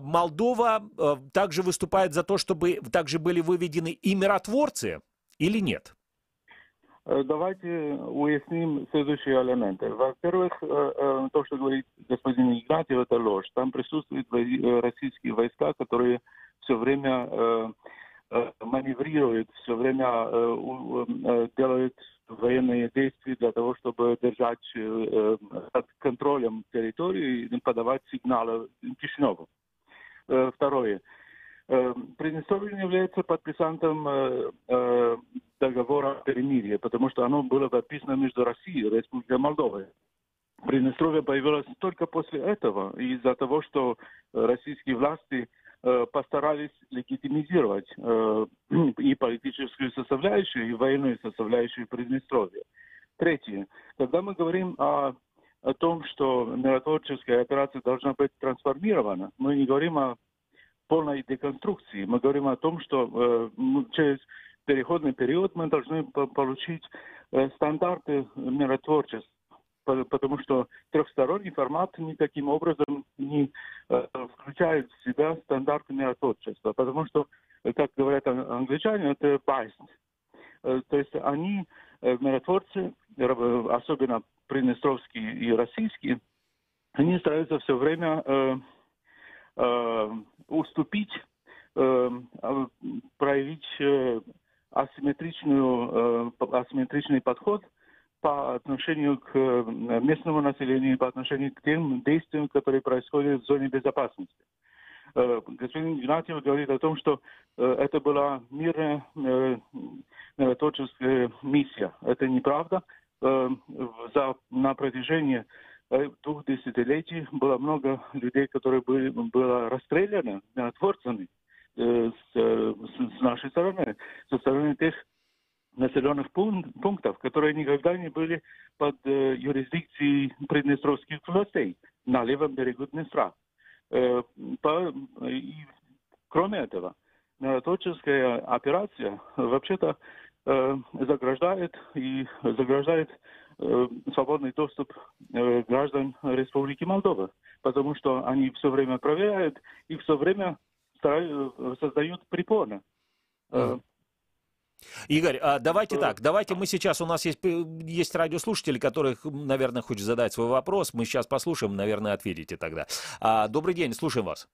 Speaker 2: Молдова также выступает за то, чтобы также были выведены и миротворцы или нет?
Speaker 10: Давайте уясним следующие элементы. Во-первых, то, что говорит господин Игнатьев, это ложь. Там присутствуют российские войска, которые все время маневрируют, все время делают военные действия для того, чтобы держать под контролем территории и подавать сигналы Кишиневу. Второе. Приднестровье не является подписантом договора о перемирии, потому что оно было подписано между Россией и Республикой Молдова. Приднестровье появилось только после этого, из-за того, что российские власти постарались легитимизировать и политическую составляющую, и военную составляющую Приднестровья. Третье. Когда мы говорим о том, что миротворческая операция должна быть трансформирована, мы не говорим о полной деконструкции. Мы говорим о том, что через переходный период мы должны получить стандарты миротворчества, потому что трехсторонний формат никаким образом не включает в себя стандарты миротворчества, потому что, как говорят англичане, это biased. То есть они, миротворцы, особенно приднестровские и российские, они стараются все время уступить, проявить асимметричный подход по отношению к местному населению, по отношению к тем действиям, которые происходят в зоне безопасности. Господин Игнатьев говорит о том, что это была мирная миротворческая миссия. Это неправда. На протяжении 2 десятилетий было много людей, которые были расстреляны миротворцами с нашей стороны, со стороны тех населенных пунктов, которые никогда не были под юрисдикцией приднестровских властей на левом берегу Днестра. И, кроме этого, миротворческая операция вообще-то заграждает свободный доступ граждан Республики Молдова, потому что они все время проверяют и все время создают препоны.
Speaker 2: Игорь, давайте так, давайте мы сейчас, у нас есть радиослушатели, которых, наверное, хочет задать свой вопрос. Мы сейчас послушаем, наверное, ответите тогда. Добрый день, слушаем вас.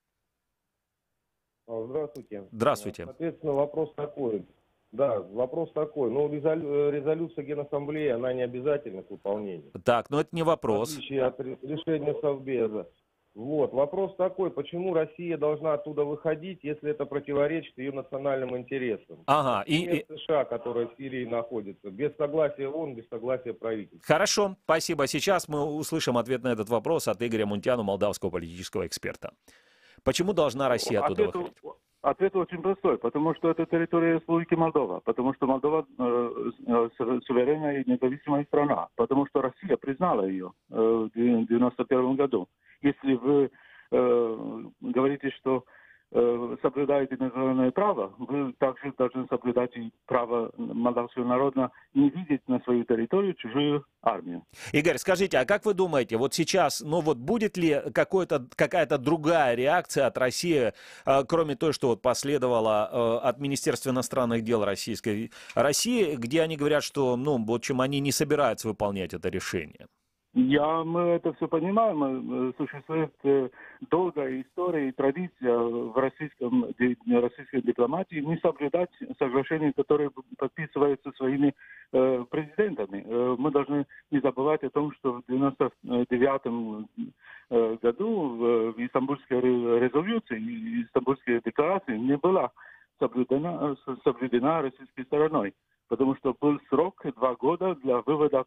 Speaker 11: Здравствуйте.
Speaker 2: Здравствуйте.
Speaker 11: Соответственно, вопрос такой. Да, вопрос такой. Ну, резолюция Генассамблеи, она не обязательна к выполнению.
Speaker 2: Так, но это не вопрос.
Speaker 11: В отличие от решения Совбеза. Вот, вопрос такой, почему Россия должна оттуда выходить, если это противоречит ее национальным интересам?
Speaker 2: Ага.
Speaker 11: И США, которая в Сирии находится, без согласия ООН, без согласия правительства.
Speaker 2: Хорошо, спасибо. Сейчас мы услышим ответ на этот вопрос от Игоря Мунтяну, молдавского политического эксперта. Почему должна Россия оттуда выходить?
Speaker 10: Ответ очень простой, потому что это территория Республики Молдова, потому что Молдова суверенная и независимая страна, потому что Россия признала ее в 1991 году. Если вы говорите, что соблюдаете международное право, вы также должны соблюдать и право молдавского народа не видеть на свою территорию чужую армию.
Speaker 2: Игорь, скажите, а как вы думаете, вот сейчас, ну вот будет ли какая-то другая реакция от России, кроме той, что вот последовала от Министерства иностранных дел Российской России, где они говорят, что, ну, в общем, они не собираются выполнять это решение?
Speaker 10: Мы это все понимаем. Существует долгая история и традиция в российской дипломатии не соблюдать соглашения, которые подписываются своими президентами. Мы должны не забывать о том, что в 1999 году в Истамбульской резолюции и Истамбульской декларации не была соблюдена российской стороной, потому что был срок 2 года для вывода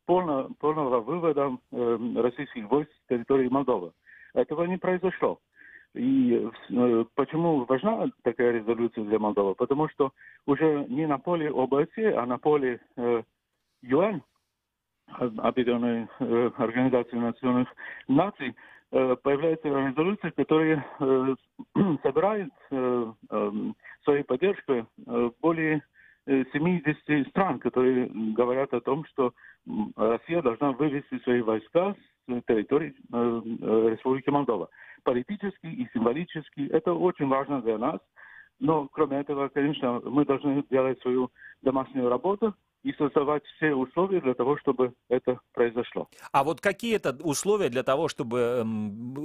Speaker 10: полного вывода российских войск с территории Молдовы. Этого не произошло. И почему важна такая резолюция для Молдовы? Потому что уже не на поле ОБСЕ, а на поле ЮН, Объединенной Организации Национальных Наций, появляется резолюция, которая собирает своей поддержкой более 70 стран, которые говорят о том, что Россия должна вывести свои войска с территории Республики Молдова. Политически и символически это очень важно для нас. Но кроме этого, конечно, мы должны делать свою домашнюю работу и создавать все условия для того, чтобы это произошло.
Speaker 2: А вот какие это условия для того, чтобы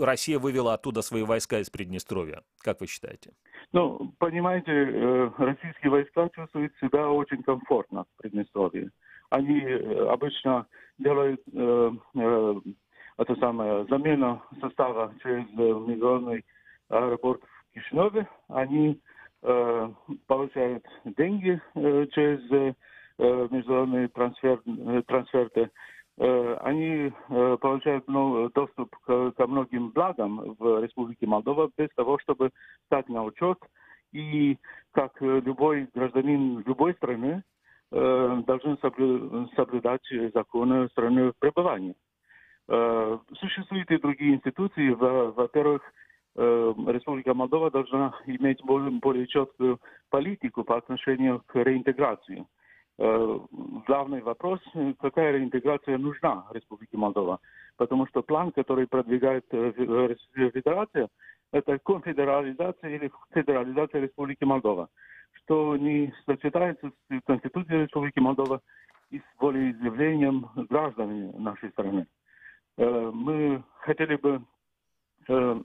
Speaker 2: Россия вывела оттуда свои войска из Приднестровья? Как вы считаете?
Speaker 10: Ну, понимаете, российские войска чувствуют себя очень комфортно в Приднестровье. Они обычно делают замену состава через международный аэропорт в Кишиневе. Они получают деньги через международные трансферты. Они получают доступ ко многим благам в Республике Молдова без того, чтобы стать на учет. И как любой гражданин любой страны должен соблюдать законы страны пребывания. Существуют и другие институции. Во-первых, Республика Молдова должна иметь более четкую политику по отношению к реинтеграции. Главный вопрос, какая реинтеграция нужна Республике Молдова. Потому что план, который продвигает Российская Федерация, это конфедерализация или федерализация Республики Молдова, что не сочетается с Конституцией Республики Молдова и с волеизъявлением граждан нашей страны. Мы хотели бы в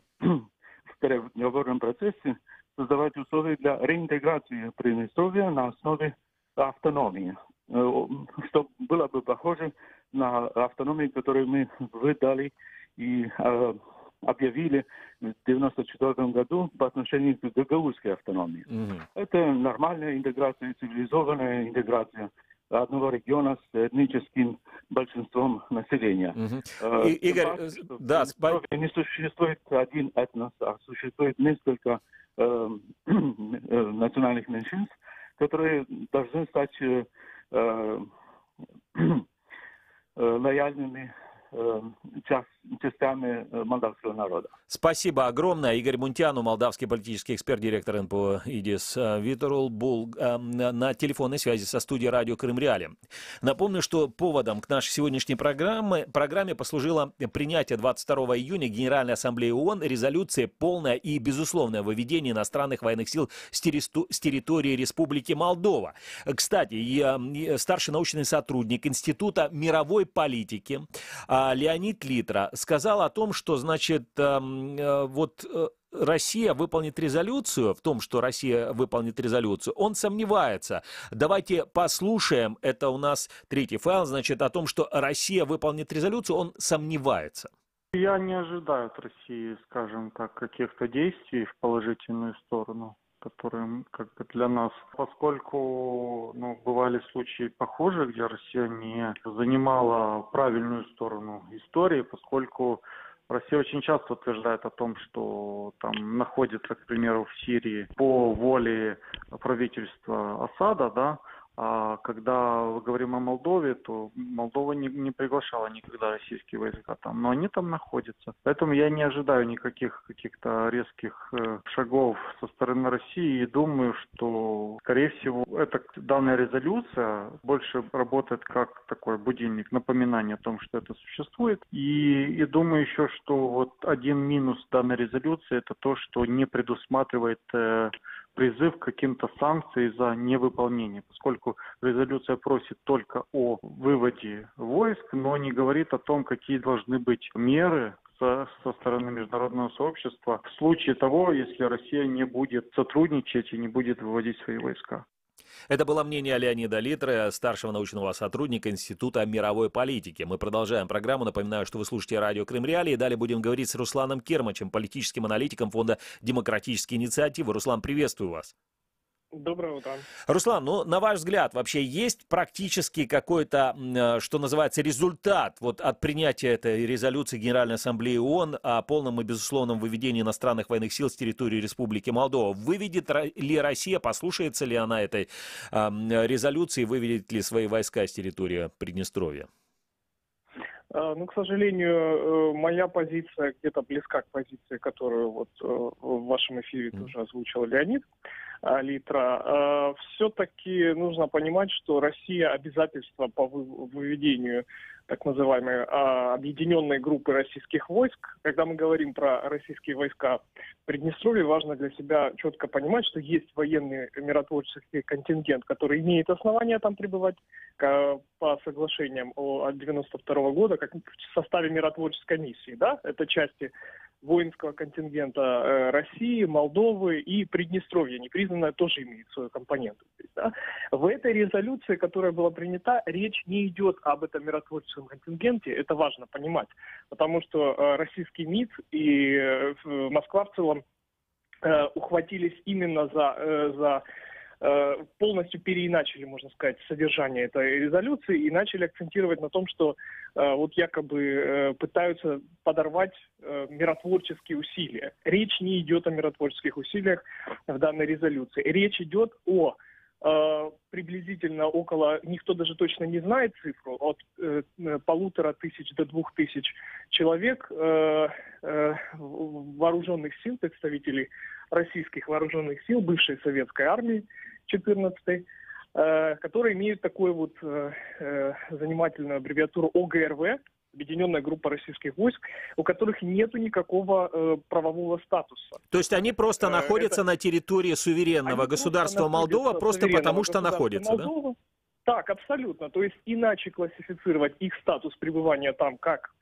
Speaker 10: переговорном процессе создавать условия для реинтеграции Приднестровья на основе автономии, что было бы похоже на автономию, которую мы выдали и объявили в 1994 году по отношению к гагаузской автономии. Это нормальная интеграция, цивилизованная интеграция одного региона с этническим большинством населения.
Speaker 2: Игорь,
Speaker 10: не существует один этнос, а существует несколько национальных меньшинств, которые должны стать лояльными частями молдавского народа.
Speaker 2: Спасибо огромное. Игорь Мунтяну, молдавский политический эксперт, директор НПО «Идис». Виторул был на телефонной связи со студией радио Крым Реалии. Напомню, что поводом к нашей сегодняшней программе послужило принятие 22 июня Генеральной Ассамблеи ООН резолюции «Полное и безусловное выведение иностранных военных сил с территории Республики Молдова». Кстати, старший научный сотрудник Института мировой политики Леонид Литра сказал о том, что, значит, Россия выполнит резолюцию, в том, что Россия выполнит резолюцию, он сомневается. Давайте послушаем, это у нас третий файл, значит, о том, что Россия выполнит резолюцию, он сомневается.
Speaker 12: Я не ожидаю от России, скажем так, каких-то действий в положительную сторону, которые как бы для нас, поскольку бывали случаи похожие, где Россия не занимала правильную сторону истории, поскольку Россия очень часто утверждает о том, что там находится, к примеру, в Сирии по воле правительства Асада, да, а когда мы говорим о Молдове, то Молдова не приглашала никогда российские войска там, но они там находятся. Поэтому я не ожидаю никаких каких-то резких шагов со стороны России и думаю, что, скорее всего, данная резолюция больше работает как такой будильник, напоминание о том, что это существует. И думаю еще, что вот один минус данной резолюции — это то, что не предусматривает призыв к каким-то санкциям за невыполнение, поскольку резолюция просит только о выводе войск, но не говорит о том, какие должны быть меры со стороны международного сообщества в случае того, если Россия не будет сотрудничать и не будет выводить свои войска.
Speaker 2: Это было мнение Леонида Литры, старшего научного сотрудника Института мировой политики. Мы продолжаем программу. Напоминаю, что вы слушаете радио Крым Реалии. Далее будем говорить с Русланом Кермачем, политическим аналитиком Фонда демократические инициативы. Руслан, приветствую вас.
Speaker 13: Доброе утро.
Speaker 2: Руслан, на ваш взгляд, вообще есть практически какой-то, что называется, результат от принятия этой резолюции Генеральной Ассамблеи ООН о полном и безусловном выведении иностранных военных сил с территории Республики Молдова? Выведет ли Россия, послушается ли она этой резолюции, выведет ли свои войска с территории Приднестровья?
Speaker 13: К сожалению, моя позиция где-то близка к позиции, которую в вашем эфире тоже озвучил Леонид Литра. Все-таки нужно понимать, что Россия обязательства по выведению так называемой объединенной группы российских войск. Когда мы говорим про российские войска в Приднестровье, важно для себя четко понимать, что есть военный миротворческий контингент, который имеет основания там пребывать по соглашениям от 1992 года, как в составе миротворческой миссии. Да? Это части воинского контингента России, Молдовы и Приднестровья, непризнанная, тоже имеет свою компоненту. Да? В этой резолюции, которая была принята, речь не идет об этом миротворческом контингенте, это важно понимать, потому что российский МИД и Москва в целом ухватились именно за полностью переиначили, можно сказать, содержание этой резолюции и начали акцентировать на том, что якобы пытаются подорвать миротворческие усилия. Речь не идет о миротворческих усилиях в данной резолюции. Речь идет о приблизительно около, никто даже точно не знает цифру, от 1500 до 2000 человек вооруженных сил, представителей российских вооруженных сил, бывшей советской армии 14-й, которые имеют такую занимательную аббревиатуру ОГРВ, Объединенная группа российских войск, у которых нету никакого правового статуса.
Speaker 2: То есть они просто находятся на территории суверенного государства Молдова, просто потому что находятся, Молдова.
Speaker 13: Да? Так, абсолютно. То есть иначе классифицировать их статус пребывания там как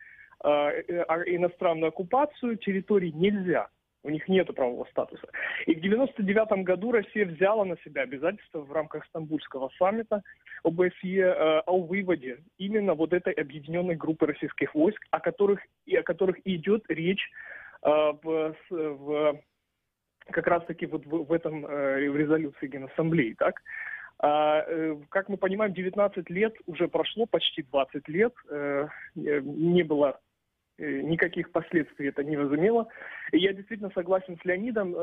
Speaker 13: иностранную оккупацию территорий нельзя. У них нет правового статуса. И в 1999 году Россия взяла на себя обязательства в рамках Стамбульского саммита ОБСЕ о выводе именно этой объединенной группы российских войск, о которых идет речь как раз-таки в этом в резолюции Генассамблеи. Так? Как мы понимаем, 19 лет уже прошло, почти 20 лет, не было никаких последствий это не возымело. И я действительно согласен с Леонидом.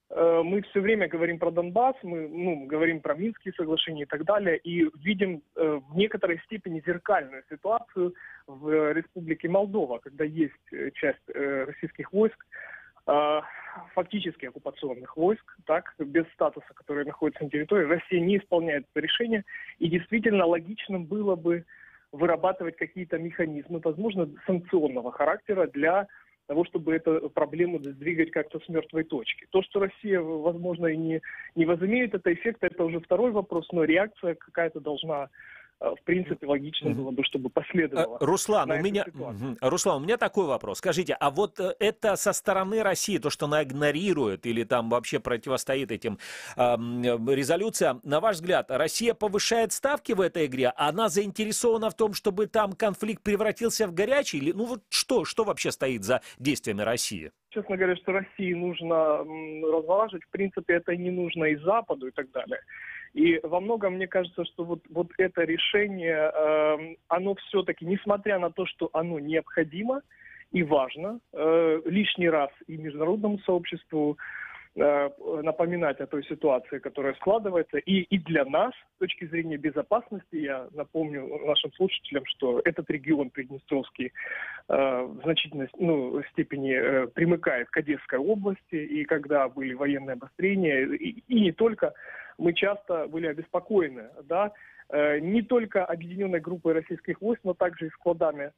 Speaker 13: мы все время говорим про Донбасс, мы говорим про Минские соглашения и так далее, и видим в некоторой степени зеркальную ситуацию в Республике Молдова, когда есть часть российских войск, фактически оккупационных войск, так, без статуса, которые находятся на территории. Россия не исполняет это решение, и действительно логичным было бы вырабатывать какие-то механизмы, возможно, санкционного характера для того, чтобы эту проблему двигать как-то с мертвой точки. То, что Россия, возможно, и не возымеет этого эффекта, это уже второй вопрос, но реакция какая-то должна, в принципе, логично было бы, чтобы последовало.
Speaker 2: Руслан, у меня такой вопрос. Скажите, а вот это со стороны России, то, что она игнорирует или там вообще противостоит этим резолюциям, на ваш взгляд, Россия повышает ставки в этой игре? Она заинтересована в том, чтобы там конфликт превратился в горячий? Или, ну вот что вообще стоит за действиями России?
Speaker 13: Честно говоря, что России нужно разворачивать, в принципе, это не нужно и Западу и так далее. И во многом, мне кажется, что вот это решение, оно все-таки, несмотря на то, что оно необходимо и важно, лишний раз и международному сообществу напоминать о той ситуации, которая складывается, и для нас, с точки зрения безопасности, я напомню нашим слушателям, что этот регион Приднестровский в значительной степени примыкает к Одесской области, и когда были военные обострения, и не только, мы часто были обеспокоены, да, не только объединенной группой российских войск, но также и складами.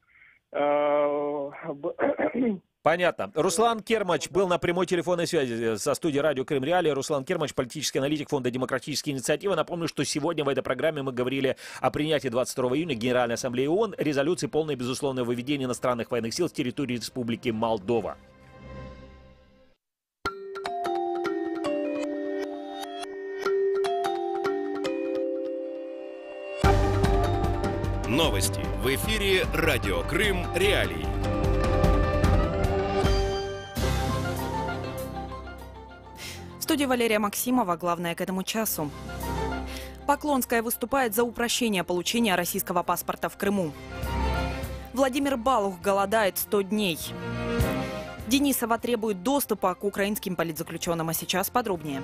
Speaker 2: Понятно. Руслан Кермач был на прямой телефонной связи со студией радио Крым Реалии. Руслан Кермач, политический аналитик Фонда демократические инициативы. Напомню, что сегодня в этой программе мы говорили о принятии 22 июня Генеральной Ассамблеи ООН резолюции полное безусловное выведение иностранных военных сил с территории Республики Молдова.
Speaker 1: Новости в эфире радио Крым Реалии.
Speaker 7: В студии Валерия Максимова. Главное к этому часу. Поклонская выступает за упрощение получения российского паспорта в Крыму. Владимир Балух голодает 100 дней. Денисова требует доступа к украинским политзаключенным. А сейчас подробнее.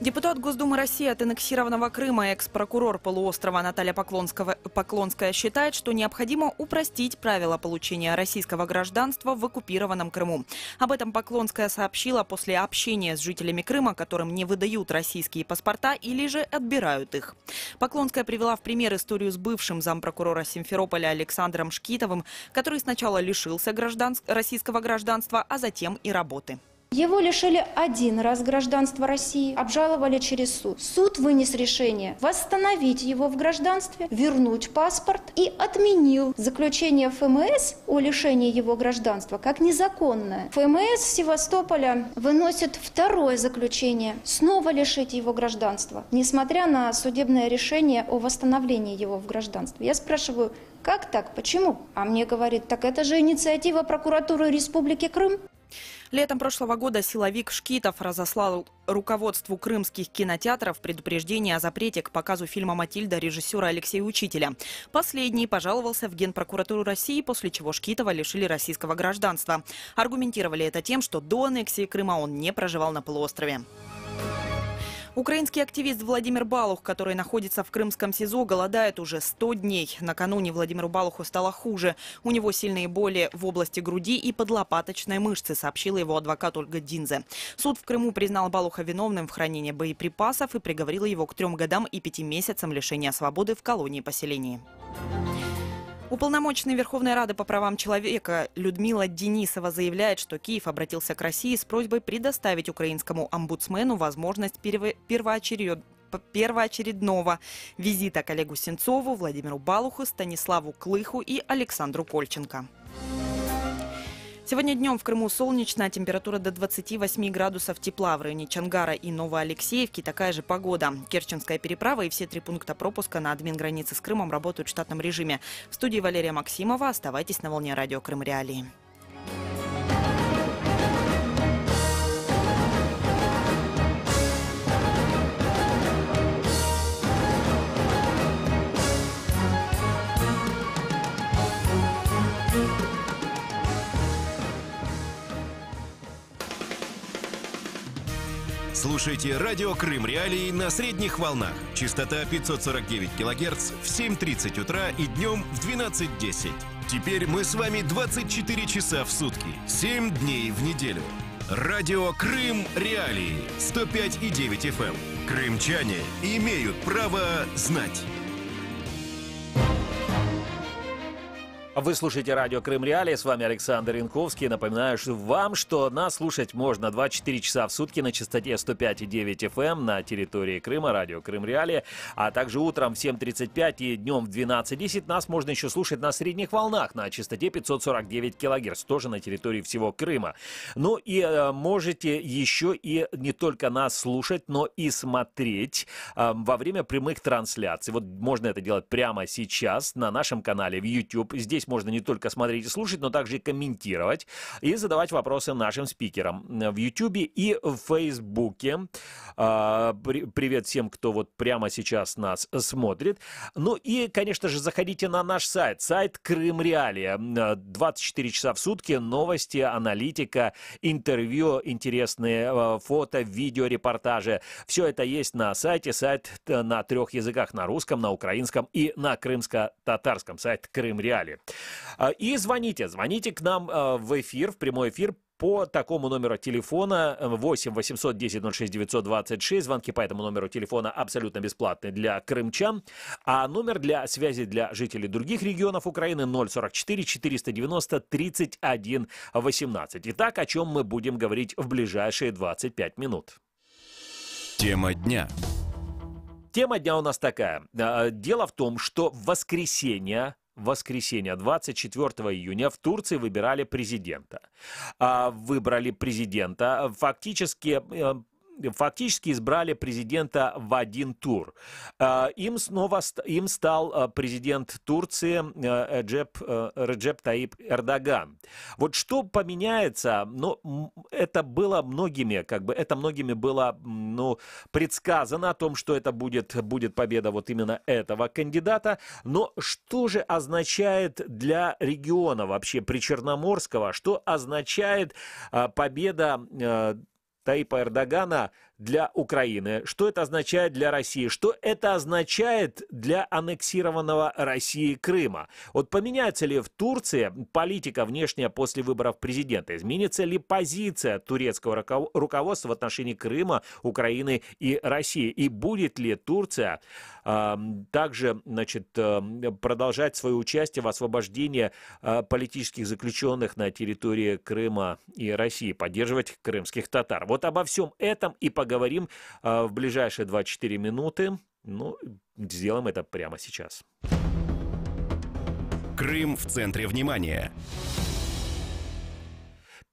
Speaker 7: Депутат Госдумы России от аннексированного Крыма, экс-прокурор полуострова Наталья Поклонская считает, что необходимо упростить правила получения российского гражданства в оккупированном Крыму. Об этом Поклонская сообщила после общения с жителями Крыма, которым не выдают российские паспорта или же отбирают их. Поклонская привела в пример историю с бывшим зампрокурора Симферополя Александром Шкитовым, который сначала лишился российского гражданства, а затем и работы.
Speaker 14: Его лишили один раз гражданства России, обжаловали через суд. Суд вынес решение восстановить его в гражданстве, вернуть паспорт и отменил заключение ФМС о лишении его гражданства как незаконное. ФМС Севастополя выносит второе заключение, снова лишить его гражданства, несмотря на судебное решение о восстановлении его в гражданстве. Я спрашиваю, как так, почему? А мне говорит, так это же инициатива прокуратуры Республики Крым.
Speaker 7: Летом прошлого года силовик Шкитов разослал руководству крымских кинотеатров предупреждение о запрете к показу фильма «Матильда» режиссера Алексея Учителя. Последний пожаловался в Генпрокуратуру России, после чего Шкитова лишили российского гражданства. Аргументировали это тем, что до аннексии Крыма он не проживал на полуострове. Украинский активист Владимир Балух, который находится в крымском СИЗО, голодает уже 100 дней. Накануне Владимиру Балуху стало хуже. У него сильные боли в области груди и подлопаточной мышцы, сообщила его адвокат Ольга Динзе. Суд в Крыму признал Балуха виновным в хранении боеприпасов и приговорил его к 3 годам и 5 месяцам лишения свободы в колонии-поселении. Уполномоченный Верховной Рады по правам человека Людмила Денисова заявляет, что Киев обратился к России с просьбой предоставить украинскому омбудсмену возможность первоочередного визита к Олегу Сенцову, Владимиру Балуху, Станиславу Клыху и Александру Кольченко. Сегодня днем в Крыму солнечно, температура до 28 градусов тепла. В районе Чангара и Новоалексеевки такая же погода. Керченская переправа и все 3 пункта пропуска на админгранице с Крымом работают в штатном режиме. В студии Валерия Максимова. Оставайтесь на волне радио Крым Реалии.
Speaker 1: Слушайте радио Крым Реалии на средних волнах. Частота 549 кГц в 7:30 утра и днем в 12:10. Теперь мы с вами 24 часа в сутки, 7 дней в неделю. Радио Крым Реалии 105,9 FM. Крымчане имеют право знать.
Speaker 2: Вы слушаете радио Крым Реалии, с вами Александр Янковский. Напоминаю вам, что нас слушать можно 24 часа в сутки на частоте 105,9 FM на территории Крыма, радио Крым Реалии, а также утром в 7:35 и днем в 12:10 нас можно еще слушать на средних волнах на частоте 549 кГц, тоже на территории всего Крыма. Ну и можете еще и не только нас слушать, но и смотреть во время прямых трансляций. Вот можно это делать прямо сейчас на нашем канале в YouTube. Здесь можно не только смотреть и слушать, но также и комментировать и задавать вопросы нашим спикерам в YouTube и в Facebook. Привет всем, кто вот прямо сейчас нас смотрит. Ну и, конечно же, заходите на наш сайт. Сайт Крым Реалии. 24 часа в сутки, новости, аналитика, интервью, интересные фото, видео, репортажи. Все это есть на сайте. Сайт на 3 языках: на русском, на украинском и на крымско-татарском. Сайт Крым Реалии. И звоните к нам в эфир, в прямой эфир по такому номеру телефона 8 810 06 926. Звонки по этому номеру телефона абсолютно бесплатные для крымчан. А номер для связи для жителей других регионов Украины 044 490 31 18. Итак, о чем мы будем говорить в ближайшие 25 минут.
Speaker 1: Тема дня.
Speaker 2: Тема дня у нас такая. Дело в том, что в воскресенье 24 июня в Турции выбирали президента. Выбрали президента. Фактически избрали президента в один тур. Им стал президент Турции Реджеп Таип Эрдоган. Вот что поменяется, это было многими было предсказано о том, что это будет победа вот именно этого кандидата. Но что же означает для региона вообще причерноморского, что означает победа Таипа Эрдогана для Украины? Что это означает для России? Что это означает для аннексированного Россией Крыма? Вот поменяется ли в Турции политика внешняя после выборов президента? Изменится ли позиция турецкого руководства в отношении Крыма, Украины и России? И будет ли Турция также продолжать свое участие в освобождении политических заключенных на территории Крыма и России, поддерживать крымских татар? Вот обо всем этом и поговорим в ближайшие 24 минуты. Сделаем это прямо сейчас.
Speaker 1: Крым в центре внимания.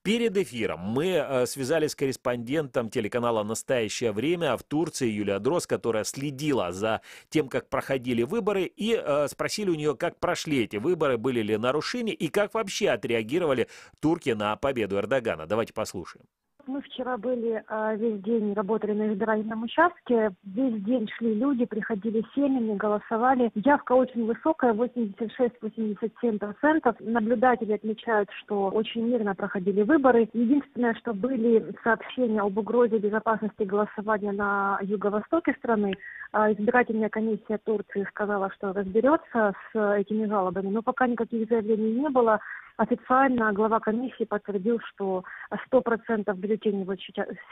Speaker 2: Перед эфиром мы связались с корреспондентом телеканала «Настоящее время» в Турции Юлия Дрозд, которая следила за тем, как проходили выборы, и спросили у нее, как прошли эти выборы, были ли нарушения и как вообще отреагировали турки на победу Эрдогана. Давайте послушаем.
Speaker 15: Мы вчера были весь день, работали на избирательном участке. Весь день шли люди, приходили семьями, голосовали. Явка очень высокая, 86-87%. Наблюдатели отмечают, что очень мирно проходили выборы. Единственное, что были сообщения об угрозе безопасности голосования на юго-востоке страны. Избирательная комиссия Турции сказала, что разберется с этими жалобами, но пока никаких заявлений не было. Официально глава комиссии подтвердил, что 100% бюллетеней вот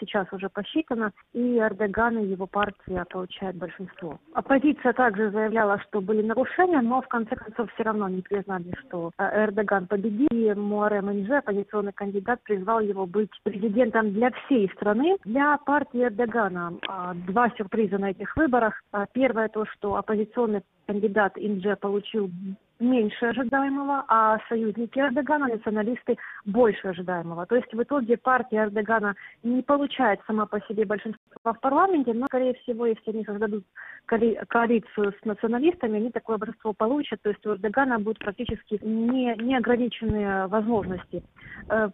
Speaker 15: сейчас уже посчитано, и Эрдоган и его партия получают большинство. Оппозиция также заявляла, что были нарушения, но в конце концов все равно не признали, что Эрдоган победил. И Муарем Инже, оппозиционный кандидат, призвал его быть президентом для всей страны. Для партии Эрдогана два сюрприза на этих выборах. Первое то, что оппозиционный кандидат Инже получил меньше ожидаемого, а союзники Эрдогана, националисты, больше ожидаемого. То есть в итоге партия Эрдогана не получает сама по себе большинство в парламенте, но, скорее всего, если они создадут коалицию с националистами, они такое большинство получат. То есть у Эрдогана будут практически неограниченные возможности.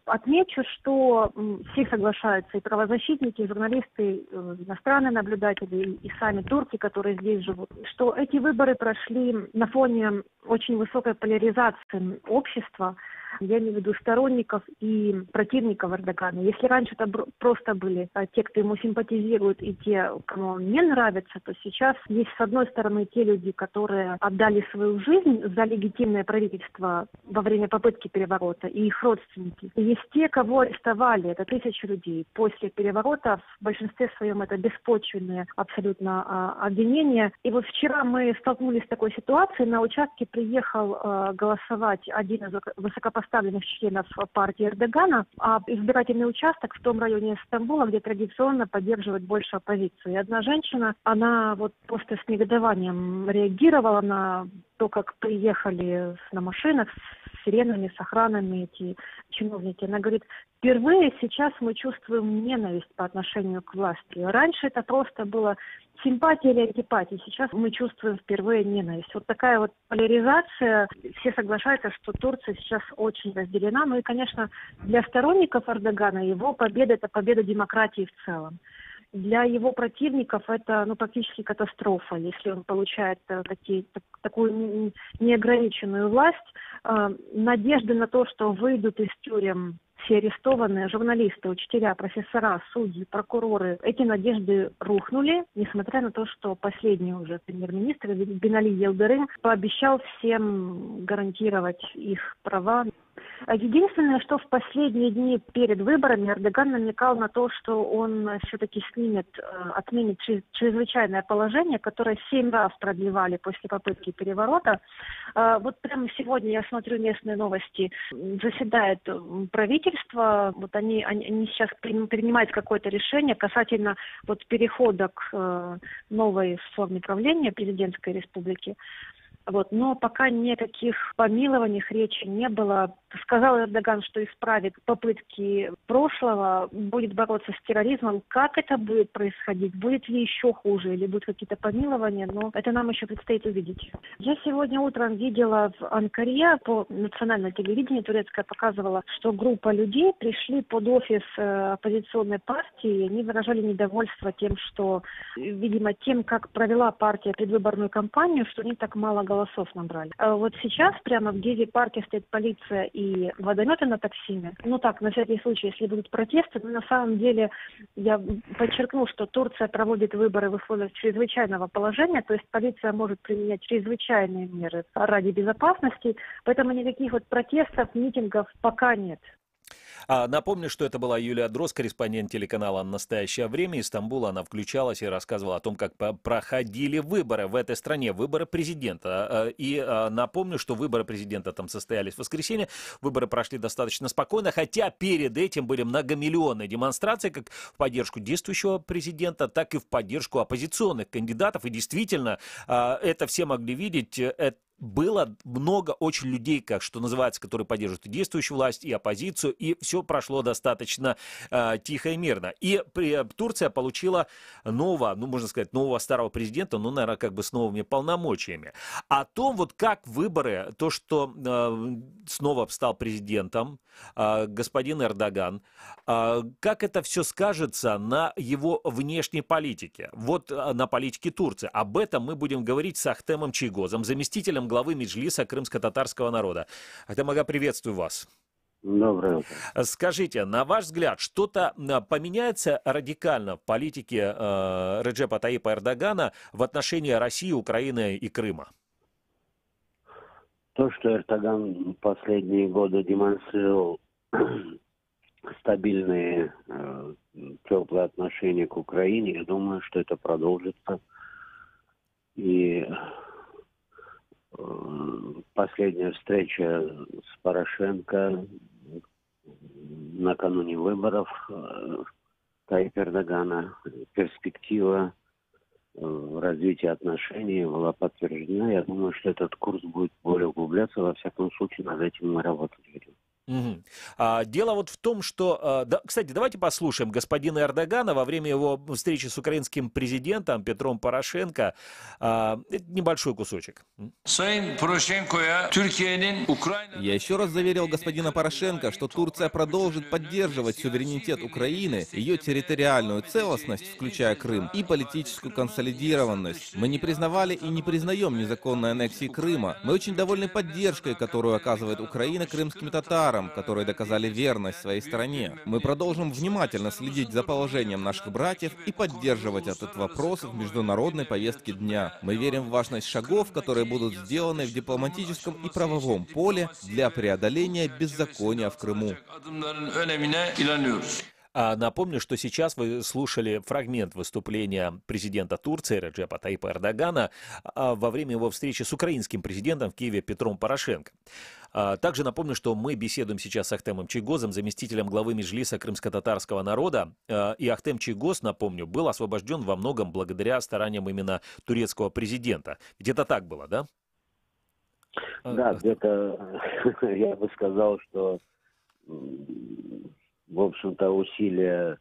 Speaker 15: Отмечу, что все соглашаются, и правозащитники, и журналисты, и иностранные наблюдатели, и сами турки, которые здесь живут, что эти выборы прошли на фоне очень высокой поляризации общества. Я имею в виду сторонников и противников Эрдогана. Если раньше это просто были те, кто ему симпатизирует, и те, кому он не нравится, то сейчас есть, с одной стороны, те люди, которые отдали свою жизнь за легитимное правительство во время попытки переворота, и их родственники. И есть те, кого арестовали, это тысячи людей. После переворота в большинстве своем это беспочвенные абсолютно обвинения. И вот вчера мы столкнулись с такой ситуацией. На участке приехал голосовать один из высокопоставленных членов партии Эрдогана, а избирательный участок в том районе Стамбула, где традиционно поддерживает больше оппозицию. И одна женщина, она вот просто с негодованием реагировала на то, как приехали на машинах с сиренами, с охранами эти чиновники. Она говорит, впервые сейчас мы чувствуем ненависть по отношению к власти. Раньше это просто было симпатия или антипатия. Сейчас мы чувствуем впервые ненависть. Вот такая вот поляризация. Все соглашаются, что Турция сейчас очень разделена. Ну и, конечно, для сторонников Эрдогана его победа – это победа демократии в целом. Для его противников это практически катастрофа, если он получает такую неограниченную власть. Надежды на то, что выйдут из тюрем все арестованные журналисты, учителя, профессора, судьи, прокуроры, эти надежды рухнули, несмотря на то, что последний уже премьер-министр Бинали Йылдырым пообещал всем гарантировать их права. Единственное, что в последние дни перед выборами Эрдоган намекал на то, что он все-таки отменит чрезвычайное положение, которое 7 раз продлевали после попытки переворота. Вот прямо сегодня я смотрю местные новости, заседает правительство, вот они сейчас принимают какое-то решение касательно перехода к новой форме правления президентской республики. Но пока никаких помилований речи не было. Сказал Эрдоган, что исправит попытки прошлого, будет бороться с терроризмом. Как это будет происходить? Будет ли еще хуже или будут какие-то помилования? Но это нам еще предстоит увидеть. Я сегодня утром видела в Анкаре, по национальному телевидению турецкое показывало, что группа людей пришли под офис оппозиционной партии. И они выражали недовольство тем, что, видимо, тем, как провела партия предвыборную кампанию, что они так мало голосов набрали. А вот сейчас прямо в Гизе парке стоит полиция и водометы на Таксиме. На всякий случай, если будут протесты, но на самом деле я подчеркну, что Турция проводит выборы в условиях чрезвычайного положения, то есть полиция может применять чрезвычайные меры ради безопасности, поэтому никаких протестов, митингов пока нет.
Speaker 2: Напомню, что это была Юлия Дрозд, корреспондент телеканала «Настоящее время» из Стамбула. Она включалась и рассказывала о том, как проходили выборы в этой стране, выборы президента. И напомню, что выборы президента там состоялись в воскресенье. Выборы прошли достаточно спокойно, хотя перед этим были многомиллионные демонстрации, как в поддержку действующего президента, так и в поддержку оппозиционных кандидатов. И действительно, это все могли видеть. Было много очень людей, как что называется, которые поддерживают и действующую власть, и оппозицию, и все прошло достаточно тихо и мирно. И Турция получила нового старого президента, наверное, с новыми полномочиями. О том, как выборы, то, что снова стал президентом господин Эрдоган, как это все скажется на его внешней политике, на политике Турции. Об этом мы будем говорить с Ахтемом Чийгозом, заместителем главы Меджлиса крымско-татарского народа. Ахтем ага, приветствую вас.
Speaker 16: Доброе утро.
Speaker 2: Скажите, на ваш взгляд, что-то поменяется радикально в политике Реджепа Таyyипа Эрдогана в отношении России, Украины и Крыма?
Speaker 16: То, что Эрдоган последние годы демонстрировал стабильные, теплые отношения к Украине, я думаю, что это продолжится. И последняя встреча с Порошенко накануне выборов Таyyипа Эрдогана, перспектива развития отношений была подтверждена. Я думаю, что этот курс будет более углубляться. Во всяком случае, над этим мы работать будем.
Speaker 2: Дело вот в том, что... кстати, давайте послушаем господина Эрдогана во время его встречи с украинским президентом Петром Порошенко. Это небольшой кусочек.
Speaker 17: Я еще раз заверил господина Порошенко, что Турция продолжит поддерживать суверенитет Украины, ее территориальную целостность, включая Крым, и политическую консолидированность. Мы не признавали и не признаем незаконной аннексии Крыма. Мы очень довольны поддержкой, которую оказывает Украина крымским татарам, которые доказали верность своей стране. Мы продолжим внимательно следить за положением наших братьев и поддерживать этот вопрос в международной повестке дня. Мы верим в важность шагов, которые будут сделаны в дипломатическом и правовом поле для преодоления беззакония в Крыму.
Speaker 2: Напомню, что сейчас вы слушали фрагмент выступления президента Турции Реджепа Таyyипа Эрдогана во время его встречи с украинским президентом в Киеве Петром Порошенко. Также напомню, что мы беседуем сейчас с Ахтемом Чийгозом, заместителем главы Меджлиса крымско-татарского народа. И Ахтем Чийгоз, напомню, был освобожден во многом благодаря стараниям именно турецкого президента. Ведь это так было, да?
Speaker 16: Да, где-то я бы сказал, что в общем-то усилия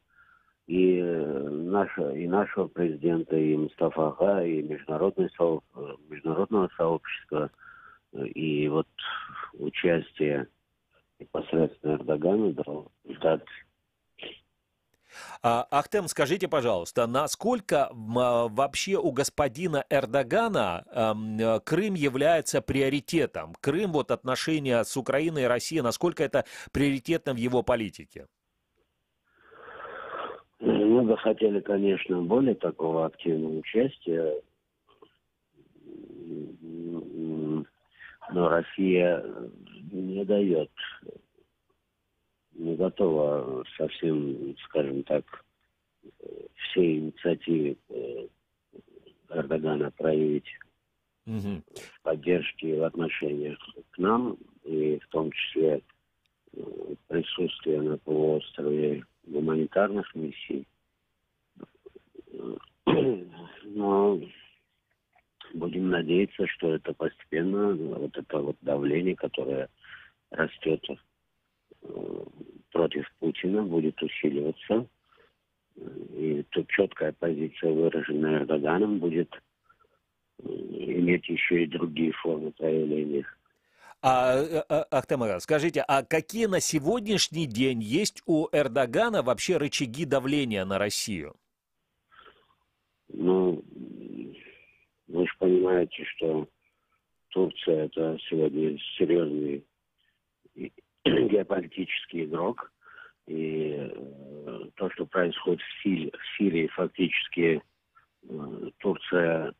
Speaker 16: и нашего президента, и Мустафа Ага, и международного сообщества, и вот участие непосредственно Эрдогана дало результат.
Speaker 2: Ахтем, скажите, пожалуйста, насколько вообще у господина Эрдогана Крым является приоритетом? Крым, вот отношения с Украиной и Россией, насколько это приоритетно в его политике?
Speaker 16: Мы бы хотели, конечно, более такого активного участия, но Россия не дает, не готова совсем, скажем так, все инициативы Эрдогана проявить в поддержке и в отношениях к нам, и в том числе присутствие на полуострове гуманитарных миссий. Но будем надеяться, что это постепенно, вот это вот давление, которое растет против Путина, будет усиливаться. И тут четкая позиция, выраженная Эрдоганом, будет иметь еще и другие формы проявления.
Speaker 2: Ахтем Ага, скажите, а какие на сегодняшний день есть у Эрдогана вообще рычаги давления на Россию?
Speaker 16: Ну, вы же понимаете, что Турция — это сегодня серьезный геополитический игрок. И то, что происходит в Сирии, фактически Турция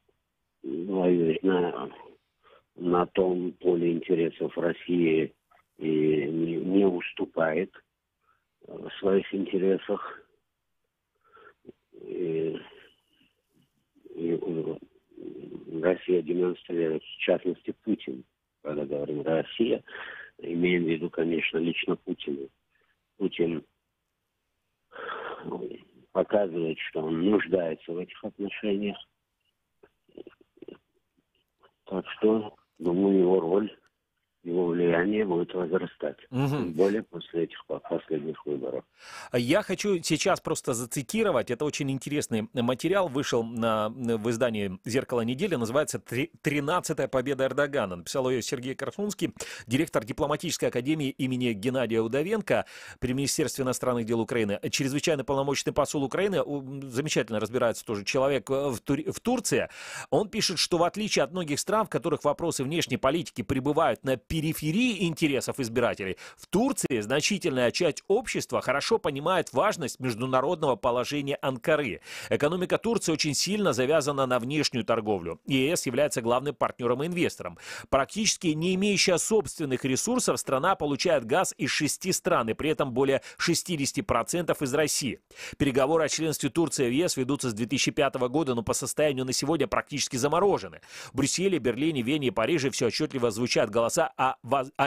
Speaker 16: воюет на том поле интересов России и не уступает в своих интересах. И Россия демонстрирует, в частности, Путин. Когда говорим Россия, имеем в виду, конечно, лично Путина. Путин показывает, что он нуждается в этих отношениях. Так что, думаю, его роль, его влияние будет возрастать. Тем более после этих последних выборов.
Speaker 2: Я хочу сейчас просто зацитировать. Это очень интересный материал. Вышел в издании «Зеркало недели». Называется «13-я победа Эрдогана». Написал ее Сергей Корсунский, директор дипломатической академии имени Геннадия Удовенко при Министерстве иностранных дел Украины. Чрезвычайный полномочный посол Украины, замечательно разбирается тоже человек в Турции. Он пишет, что в отличие от многих стран, в которых вопросы внешней политики пребывают на периферии интересов избирателей, в Турции значительная часть общества хорошо понимает важность международного положения Анкары. Экономика Турции очень сильно завязана на внешнюю торговлю. ЕС является главным партнером и инвестором. Практически не имеющая собственных ресурсов, страна получает газ из 6 стран, и при этом более 60% из России. Переговоры о членстве Турции в ЕС ведутся с 2005 года, но по состоянию на сегодня практически заморожены. В Брюсселе, Берлине, Вене и Париже все отчетливо звучат голоса о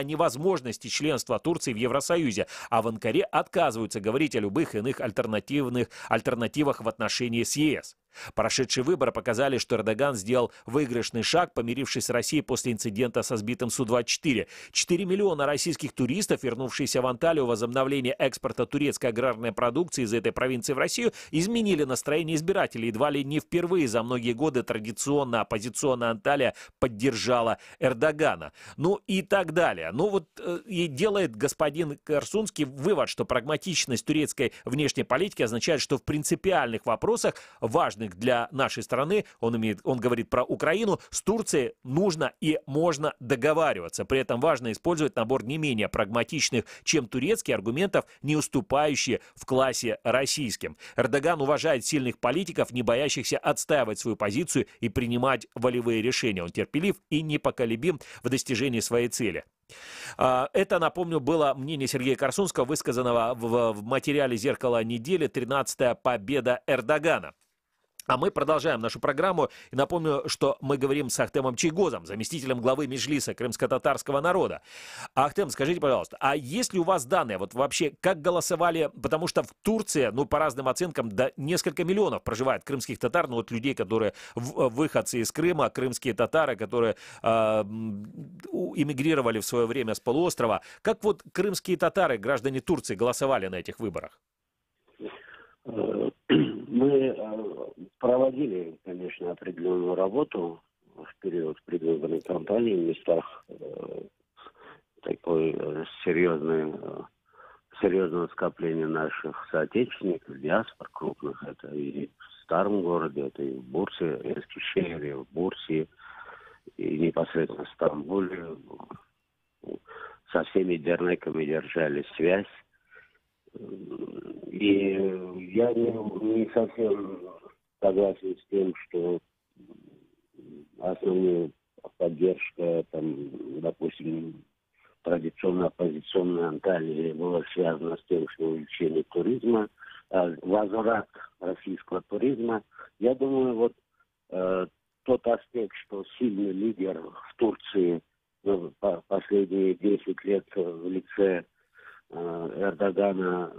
Speaker 2: невозможности членства Турции в Евросоюзе, а в Анкаре отказываются говорить о любых иных альтернативах в отношении с ЕС. Прошедшие выборы показали, что Эрдоган сделал выигрышный шаг, помирившись с Россией после инцидента со сбитым Су-24. 4 миллиона российских туристов, вернувшиеся в Анталию, возобновление экспорта турецкой аграрной продукции из этой провинции в Россию, изменили настроение избирателей. Едва ли не впервые за многие годы традиционно оппозиционная Анталия поддержала Эрдогана. Ну и так далее. Ну вот и делает господин Корсунский вывод, что прагматичность турецкой внешней политики означает, что в принципиальных вопросах, важных для нашей страны, он говорит про Украину, с Турцией нужно и можно договариваться. При этом важно использовать набор не менее прагматичных, чем турецкие, аргументов, не уступающие в классе российским. Эрдоган уважает сильных политиков, не боящихся отстаивать свою позицию и принимать волевые решения. Он терпелив и непоколебим в достижении своей цели. Это, напомню, было мнение Сергея Корсунского, высказанного в материале «Зеркало недели», 13-я победа Эрдогана. А мы продолжаем нашу программу. И напомню, что мы говорим с Ахтемом Чийгозом, заместителем главы Меджлиса крымско-татарского народа. Ахтем, скажите, пожалуйста, а есть ли у вас данные, вот вообще, как голосовали, потому что в Турции, ну, по разным оценкам, до несколько миллионов проживает крымских татар, ну, вот людей, которые выходцы из Крыма, крымские татары, которые эмигрировали в свое время с полуострова. Как вот крымские татары, граждане Турции, голосовали на этих выборах?
Speaker 16: Мы проводили, конечно, определенную работу в период предвыборной кампании в местах серьезного скопления наших соотечественников, диаспор крупных. Это и в старом городе, это и в Бурсе, и в Эскишехире, в Бурсе, и непосредственно в Стамбуле. Со всеми дернеками держали связь. И я не совсем согласен с тем, что основная поддержка, там, допустим, традиционно оппозиционной Анталии была связана с тем, что увеличение туризма, возврат российского туризма. Я думаю, вот тот аспект, что сильный лидер в Турции последние 10 лет в лице Эрдогана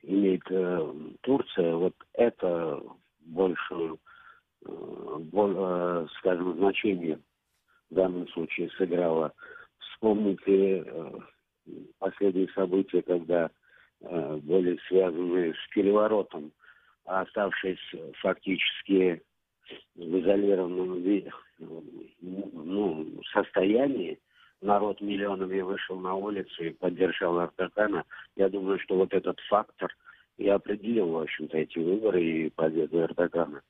Speaker 16: имеет Турция, вот это больше, скажем, значение в данном случае сыграло. Вспомните последние события, когда были связаны с переворотом, а оставшись фактически в изолированном состоянии, народ миллионами вышел на улицу и поддержал Эрдогана. Я думаю, что вот этот фактор и определил, в общем-то, эти выборы и победу Эрдогана.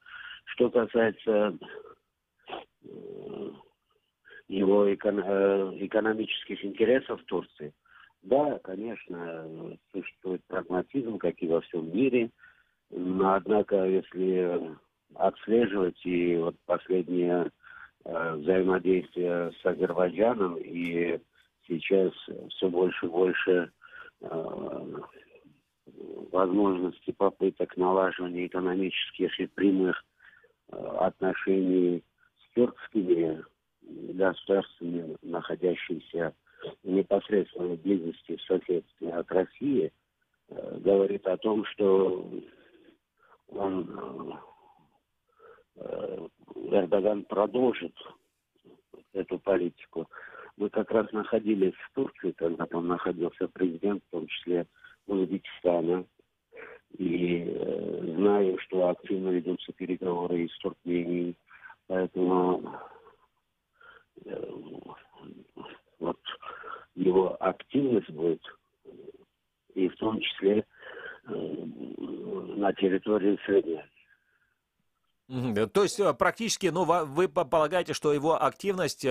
Speaker 16: Что касается его экономических интересов в Турции, да, конечно, существует прагматизм, как и во всем мире. Но, однако, если отслеживать и вот последнее взаимодействие с Азербайджаном, и сейчас все больше и больше возможностей попыток налаживания экономических и прямых отношений с тюркскими государствами, находящимися в непосредственной близости в соседстве от России, говорит о том, что Эрдоган продолжит эту политику. Мы как раз находились в Турции, когда там находился президент, в том числе Узбекистана, и знаю, что активно ведутся переговоры и с Туркменией, поэтому вот его активность будет, и в том числе на территории Средней Азии.
Speaker 2: То есть практически, ну, вы полагаете, что его активность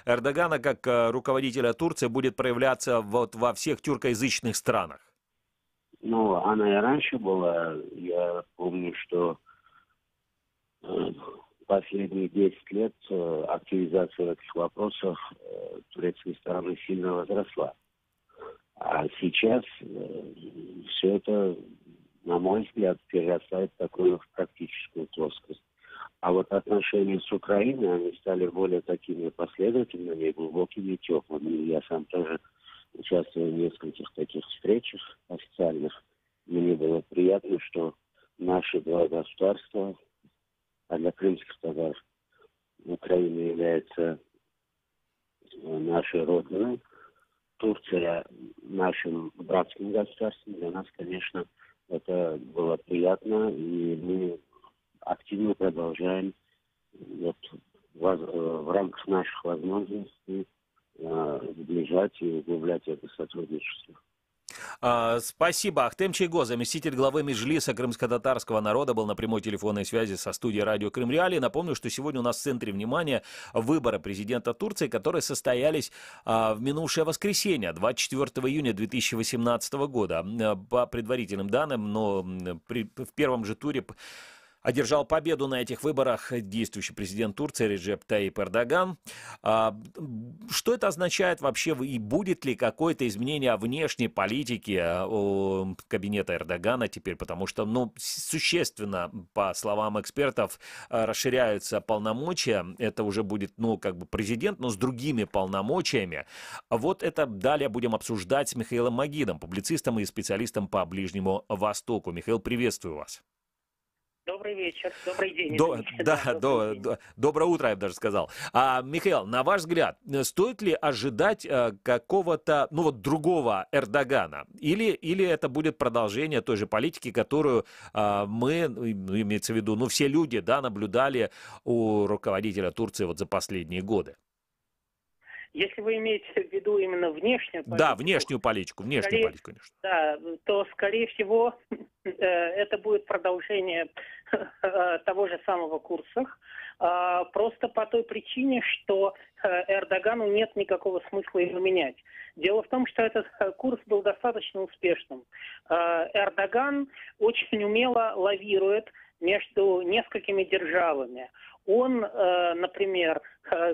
Speaker 2: Эрдогана как руководителя Турции будет проявляться вот во всех тюркоязычных странах?
Speaker 16: Ну, она и раньше была. Я помню, что последние 10 лет активизация в этих вопросах турецкой стороны сильно возросла. А сейчас все это, на мой взгляд, перерастает в такую практическую плоскость. А вот отношения с Украиной, они стали более такими последовательными, глубокими и теплыми. Я сам тоже участвовал в нескольких таких встречах официальных. Мне было приятно, что наши два государства, а для крымских татар Украина является нашей родиной, Турция нашим братским государством. Для нас, конечно, это было приятно, и мы активно продолжаем в рамках наших возможностей сближать и углублять это сотрудничество.
Speaker 2: Спасибо. Ахтем Чайго, заместитель главы Меджлиса крымско-татарского народа, был на прямой телефонной связи со студией радио Крым Реалии. Напомню, что сегодня у нас в центре внимания выборы президента Турции, которые состоялись в минувшее воскресенье, 24 июня 2018 года. По предварительным данным, но в первом же туре одержал победу на этих выборах действующий президент Турции Реджеп Таyyip Эрдоган. Что это означает вообще и будет ли какое-то изменение внешней политики кабинета Эрдогана теперь? Потому что, существенно, по словам экспертов, расширяются полномочия. Это уже будет, президент, но с другими полномочиями. Вот это далее будем обсуждать с Михаилом Магидом, публицистом и специалистом по Ближнему Востоку. Михаил, приветствую вас.
Speaker 18: Добрый вечер, добрый день.
Speaker 2: Доброе утро, я бы даже сказал. Михаил, на ваш взгляд, стоит ли ожидать какого-то, другого Эрдогана? Или это будет продолжение той же политики, которую мы, имеется в виду, все люди, наблюдали у руководителя Турции за последние годы?
Speaker 18: Если вы имеете в виду именно внешнюю политику...
Speaker 2: Да, внешнюю политику, конечно.
Speaker 18: Да, то, скорее всего, это будет продолжение того же самого курса. Просто по той причине, что Эрдогану нет никакого смысла его менять. Дело в том, что этот курс был достаточно успешным. Эрдоган очень умело лавирует между несколькими державами. Он, например,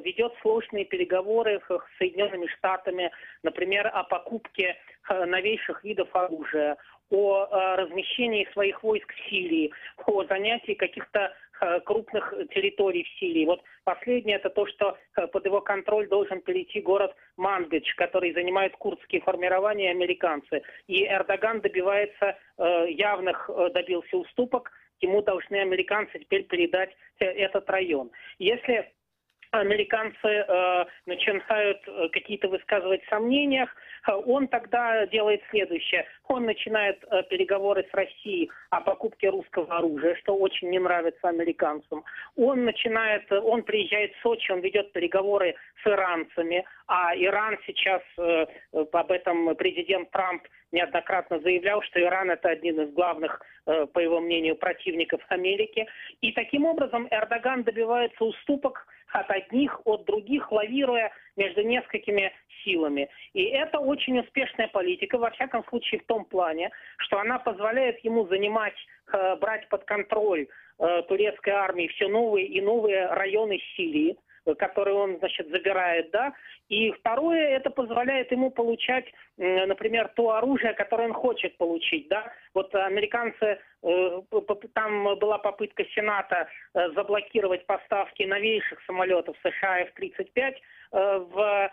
Speaker 18: ведет сложные переговоры с Соединенными Штатами, например, о покупке новейших видов оружия, о размещении своих войск в Сирии, о занятии каких-то крупных территорий в Сирии. Вот последнее — это то, что под его контроль должен перейти город Мангадж, который занимают курдские формирования американцы. И Эрдоган добился уступок. Ему должны американцы теперь передать этот район. Если американцы начинают какие-то высказывать сомнения, он тогда делает следующее. Он начинает переговоры с Россией о покупке русского оружия, что очень не нравится американцам. Он приезжает в Сочи, он ведет переговоры с иранцами, а Иран сейчас, об этом президент Трамп неоднократно заявлял, что Иран — это один из главных, по его мнению, противников Америки. И таким образом Эрдоган добивается уступок от одних, от других, лавируя между несколькими силами. И это очень успешная политика, во всяком случае в том плане, что она позволяет ему брать под контроль турецкой армии все новые и новые районы Сирии, которые он, забирает, И второе, это позволяет ему получать, например, то оружие, которое он хочет получить, Вот американцы, там была попытка Сената заблокировать поставки новейших самолетов США F-35 в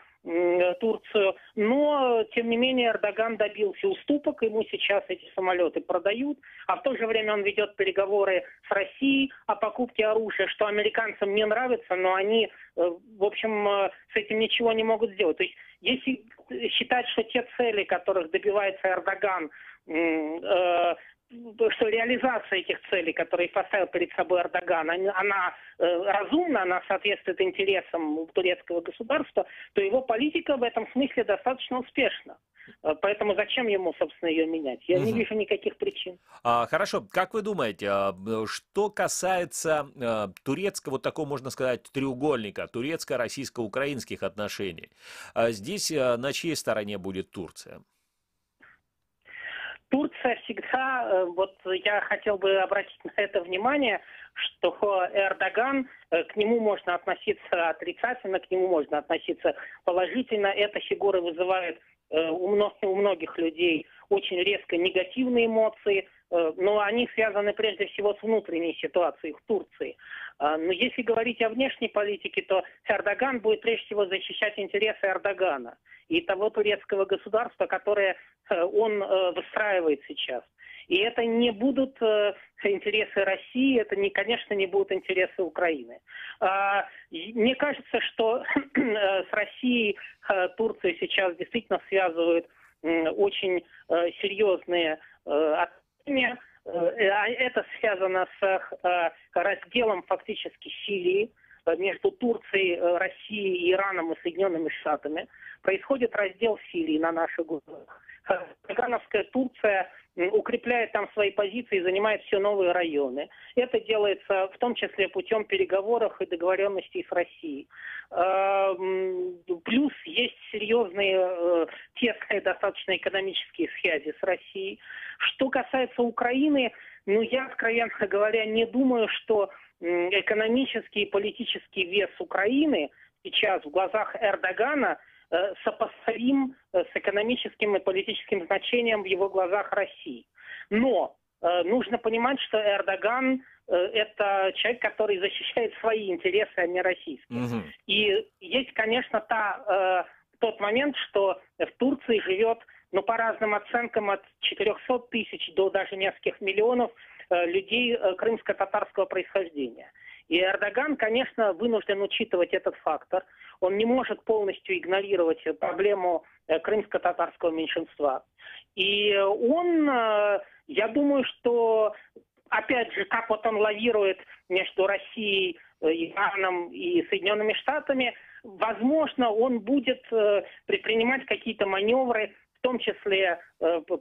Speaker 18: Турцию, но, тем не менее, Эрдоган добился уступок, ему сейчас эти самолеты продают, а в то же время он ведет переговоры с Россией о покупке оружия, что американцам не нравится, но они, в общем, с этим ничего не могут сделать. То есть, если считать, что те цели, которых добивается Эрдоган, что реализация этих целей, которые поставил перед собой Эрдоган, она разумна, она соответствует интересам турецкого государства, то его политика в этом смысле достаточно успешна. Поэтому зачем ему, собственно, ее менять? Я не вижу никаких причин.
Speaker 2: Хорошо. Как вы думаете, что касается турецкого, такого, можно сказать, треугольника, турецко-российско-украинских отношений, здесь на чьей стороне будет Турция?
Speaker 18: Турция всегда, я хотел бы обратить на это внимание, что Эрдоган, к нему можно относиться отрицательно, к нему можно относиться положительно. Эта фигура вызывает у многих людей очень резко негативные эмоции, но они связаны прежде всего с внутренней ситуацией в Турции. Но если говорить о внешней политике, то Эрдоган будет прежде всего защищать интересы Эрдогана и того турецкого государства, которое он выстраивает сейчас. И это не будут интересы России, это, конечно, не будут интересы Украины. Мне кажется, что с Россией Турция сейчас действительно связывает очень серьезные отношения. Это связано с разделом фактически Сирии между Турцией, Россией, Ираном и Соединенными Штатами. Происходит раздел Сирии на наших глазах. Эрдогановская Турция укрепляет там свои позиции и занимает все новые районы. Это делается в том числе путем переговоров и договоренностей с Россией. Плюс есть серьезные, тесные достаточно экономические связи с Россией. Что касается Украины, я, откровенно говоря, не думаю, что экономический и политический вес Украины сейчас в глазах Эрдогана сопоставим с экономическим и политическим значением в его глазах России. Но нужно понимать, что Эрдоган это человек, который защищает свои интересы, а не российские. И есть, конечно, тот момент, что в Турции живет, по разным оценкам, от 400 тысяч до даже нескольких миллионов людей крымско-татарского происхождения. И Эрдоган, конечно, вынужден учитывать этот фактор. Он не может полностью игнорировать проблему крымско-татарского меньшинства. И он, я думаю, что, опять же, как вот он лавирует между Россией, Ираном и Соединенными Штатами, возможно, он будет предпринимать какие-то маневры, в том числе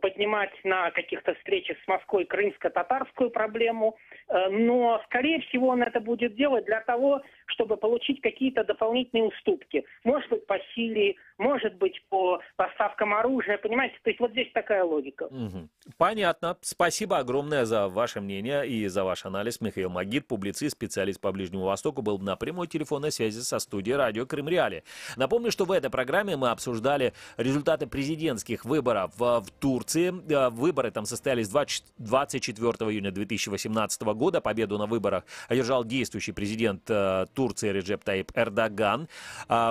Speaker 18: поднимать на каких-то встречах с Москвой крымско-татарскую проблему, но, скорее всего, он это будет делать для того, чтобы получить какие-то дополнительные уступки. Может быть, по Сирии, может быть, по поставкам оружия, понимаете? То есть вот здесь такая логика.
Speaker 2: Понятно. Спасибо огромное за ваше мнение и за ваш анализ. Михаил Магид, публицист, специалист по Ближнему Востоку, был на прямой телефонной связи со студией радио Крым Реалии. Напомню, что в этой программе мы обсуждали результаты президентских выборов в Турции. Выборы там состоялись 24 июня 2018 года. Победу на выборах одержал действующий президент Турции Реджеп Таyyip Эрдоган.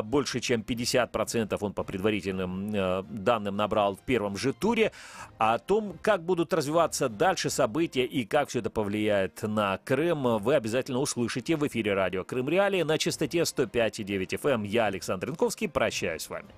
Speaker 2: Больше чем 50% он по предварительным данным набрал в первом же туре. О том, как будут развиваться дальше события и как все это повлияет на Крым, вы обязательно услышите в эфире радио Крым Реалии на частоте 105,9 FM. Я, Александр Янковский, прощаюсь с вами.